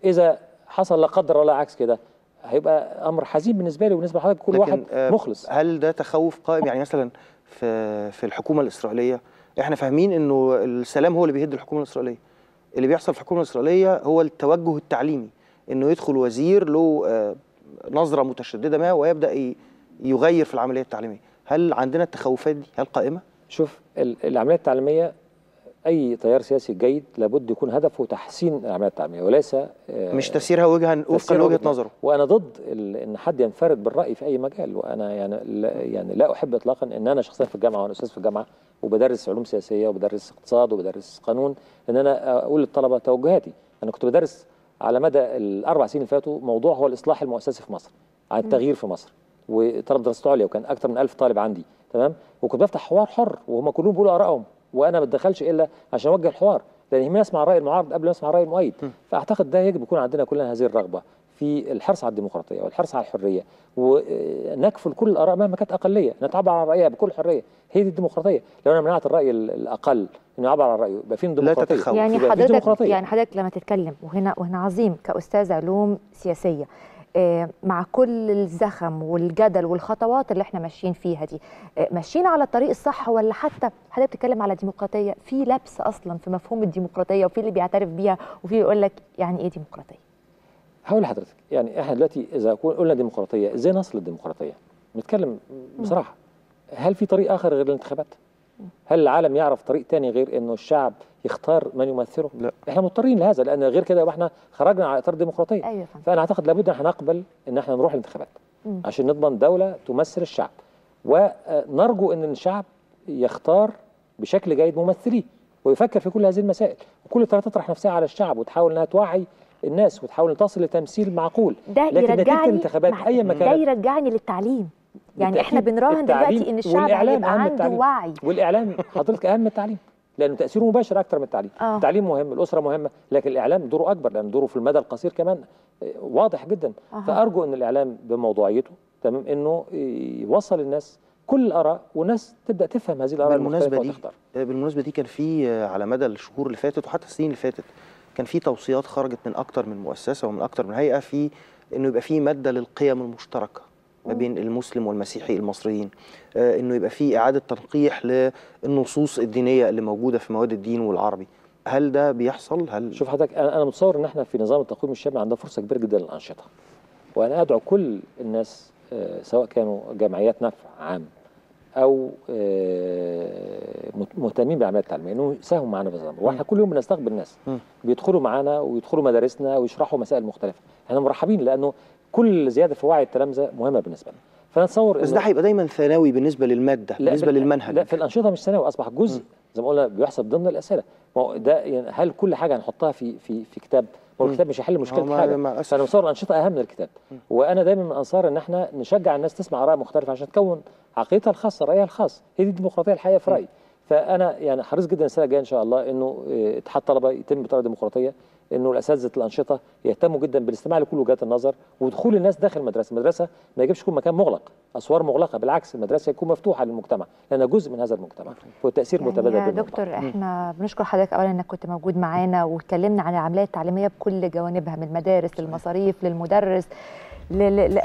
Speaker 2: اذا حصل لا قدر الله عكس كده هيبقى امر حزين بالنسبه لي وبالنسبه لحضرتك، كل واحد مخلص.
Speaker 1: هل ده تخوف قائم؟ يعني مثلا في الحكومه الاسرائيليه احنا فاهمين انه السلام هو اللي بيهد الحكومه الاسرائيليه. اللي بيحصل في الحكومه الاسرائيليه هو التوجه التعليمي، انه يدخل وزير له نظره متشدده ما ويبدا يغير في العمليه التعليميه. هل عندنا التخوفات دي؟ هل قائمه؟
Speaker 2: شوف، العمليه التعليميه اي تيار سياسي جيد لابد يكون هدفه تحسين العمليه التعليميه وليس
Speaker 1: مش تسييرها وفقا لوجهه نظره.
Speaker 2: وانا ضد ان حد ينفرد بالراي في اي مجال، وانا يعني لا احب اطلاقا ان انا شخصيا في الجامعه وانا استاذ في الجامعه وبدرس علوم سياسيه وبدرس اقتصاد وبدرس قانون ان انا اقول للطلبه توجهاتي. انا كنت بدرس على مدى ال4 سنين اللي فاتوا موضوع هو الاصلاح المؤسسي في مصر، عن التغيير في مصر، وطلب دراسات عليا، وكان اكثر من 1000 طالب عندي، تمام، وكنت بفتح حوار حر وهم كلهم بيقولوا ارائهم، وانا ما بتدخلش الا عشان اوجه الحوار، لان يهمني اسمع الراي المعارض قبل ما اسمع الراي المؤيد. فاعتقد ده يجب يكون عندنا كلنا هذه الرغبه في الحرص على الديمقراطيه والحرص على الحريه، ونكفل كل الاراء مهما كانت اقليه، نتعبر عن رايها بكل حريه، هي دي الديمقراطيه. لو انا منعت الراي الاقل انه يعبر عن رايه يبقى في ديمقراطيه.
Speaker 3: يعني حضرتك لما تتكلم وهنا عظيم كاستاذ علوم سياسيه، مع كل الزخم والجدل والخطوات اللي احنا ماشيين فيها دي، ماشيين على الطريق الصح، ولا حتى حضرتك بتتكلم على ديمقراطيه في لبس اصلا في مفهوم الديمقراطيه، وفي اللي بيعترف بيها وفي يقول لك يعني ايه ديمقراطيه؟
Speaker 2: هقول لحضرتك، يعني احنا دلوقتي اذا قلنا ديمقراطيه، ازاي نصل للديمقراطيه؟ نتكلم بصراحه، هل في طريق اخر غير الانتخابات؟ هل العالم يعرف طريق تاني غير انه الشعب يختار من يمثله؟ لا. احنا مضطرين لهذا، لان غير كده يبقى احنا خرجنا على اطار الديمقراطيه.
Speaker 3: أيوة.
Speaker 2: فانا اعتقد لابد ان احنا نقبل ان احنا نروح الانتخابات عشان نضمن دوله تمثل الشعب، ونرجو ان الشعب يختار بشكل جيد ممثليه ويفكر في كل هذه المسائل، وكل ترى تطرح نفسها على الشعب وتحاول انها توعي الناس وتحاول تصل لتمثيل معقول.
Speaker 3: لكن نتيجه
Speaker 2: الانتخابات اي مكان
Speaker 3: ده يرجعني للتعليم. يعني احنا بنراهن دلوقتي ان الشعب هيبقى عنده وعي.
Speaker 2: والاعلام حضرتك اهم من التعليم، لانه تاثيره مباشر اكتر من التعليم. التعليم مهم، الاسره مهمه، لكن الاعلام دوره اكبر، لان دوره في المدى القصير كمان واضح جدا. فارجو ان الاعلام بموضوعيته، تمام، انه يوصل الناس كل الاراء والناس تبدا تفهم هذه الاراء المختلفه وتختار.
Speaker 1: بالمناسبه دي كان في على مدى الشهور اللي فاتت وحتى السنين اللي فاتت كان في توصيات خرجت من اكتر من مؤسسه ومن اكتر من هيئه في انه يبقى في ماده للقيم المشتركه ما بين المسلم والمسيحي المصريين، انه يبقى في اعاده تنقيح للنصوص الدينيه اللي موجوده في مواد الدين والعربي. هل ده بيحصل؟
Speaker 2: شوف حضرتك، انا متصور ان احنا في نظام التقويم الشامل عندنا فرصه كبيره جدا للانشطه، وانا ادعو كل الناس سواء كانوا جمعيات نفع عام او مهتمين بالعمليات التعليميه انه يساهموا معانا في النظام، واحنا كل يوم بنستقبل ناس بيدخلوا معانا ويدخلوا مدارسنا ويشرحوا مسائل مختلفه، احنا مرحبين لانه كل زياده في وعي التلامذه مهمه بالنسبه لنا. فنتصور
Speaker 1: بس ده هيبقى دايما ثانوي بالنسبه للماده، بالنسبه للمنهج.
Speaker 2: لا، في الانشطه مش ثانوي، اصبح جزء زي ما قلنا بيحسب ضمن الاسئله. ما هو ده يعني هل كل حاجه هنحطها في كتاب؟ ما هو الكتاب مش هيحل مشكله حاجه، فانا مصور الانشطه اهم من الكتاب. وانا دايما من انصار ان احنا نشجع الناس تسمع اراء مختلفه عشان تكون عقيدتها الخاصه، رايها الخاص. هي دي الديمقراطيه الحقيقه في رايي. فانا يعني حريص جدا السنه الجايه ان شاء الله انه اتحاد طلبه يتم بطريقه ديمقراطيه، انه الاساتذه الانشطه يهتموا جدا بالاستماع لكل وجهات النظر ودخول الناس داخل المدرسه. المدرسه ما يجبش يكون مكان مغلق، اسوار مغلقه، بالعكس المدرسه يكون مفتوحه للمجتمع لانها جزء من هذا المجتمع والتاثير
Speaker 3: يعني
Speaker 2: متبادل.
Speaker 3: يا دكتور احنا بنشكر حضرتك اولا انك كنت موجود معانا واتكلمنا عن العمليه التعليميه بكل جوانبها، من المدارس للمصاريف للمدرس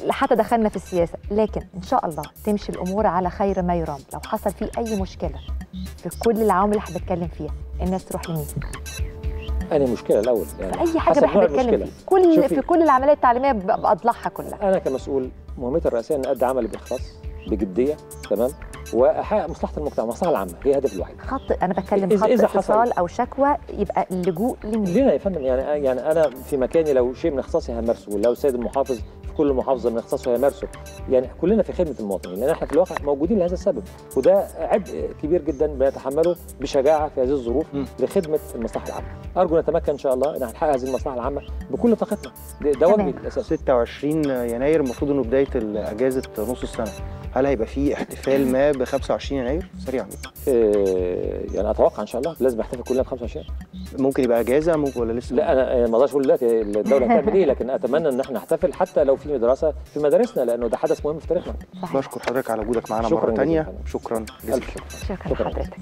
Speaker 3: حتى دخلنا في السياسه، لكن ان شاء الله تمشي الامور على خير ما يرام. لو حصل فيه اي مشكله في كل العوامل اللي هنتكلم فيها الناس تروح لمين؟
Speaker 2: أنا مشكلة الأول
Speaker 3: يعني أي حاجة احنا بنتكلم فيه في كل العمليات التعليمية بأضلاعها كلها.
Speaker 2: أنا كمسؤول مهمتي الرئيسية أن أدي عملي بإخلاص بجدية، تمام، واحقق مصلحه المجتمع، المصلحه العامه هي الهدف الوحيد.
Speaker 3: انا بتكلم خط اتصال او شكوى يبقى اللجوء
Speaker 2: لينا يا فندم. يعني انا في مكاني لو شيء من اختصاصي همارسه، ولو السيد المحافظ في كل محافظه من اختصاصه هيمارسه، يعني كلنا في خدمه المواطنين، لان احنا في الواقع موجودين لهذا السبب، وده عبء كبير جدا بنتحمله بشجاعه في هذه الظروف لخدمه المصلحه العامه. ارجو نتمكن ان شاء الله ان نحقق هذه المصلحه العامه بكل طاقتنا. ده واجبي الاساسي.
Speaker 1: 26 يناير المفروض انه بدايه اجازه نص السنه، هل هيبقى في احتفال ما ب 25 يناير سريعا؟
Speaker 2: يعني اتوقع ان شاء الله لازم نحتفل كلنا ب 25.
Speaker 1: ممكن يبقى اجازه ممكن ولا لسه؟
Speaker 2: لا انا ما اقدرش اقول دلوقتي الدوله هتعمل ايه، لكن اتمنى ان احنا نحتفل حتى لو في دراسه في مدارسنا، لانه ده حدث مهم في تاريخنا.
Speaker 1: بشكر حضرتك على وجودك معنا مره ثانيه. شكرا جزيلا.
Speaker 3: شكرا لحضرتك.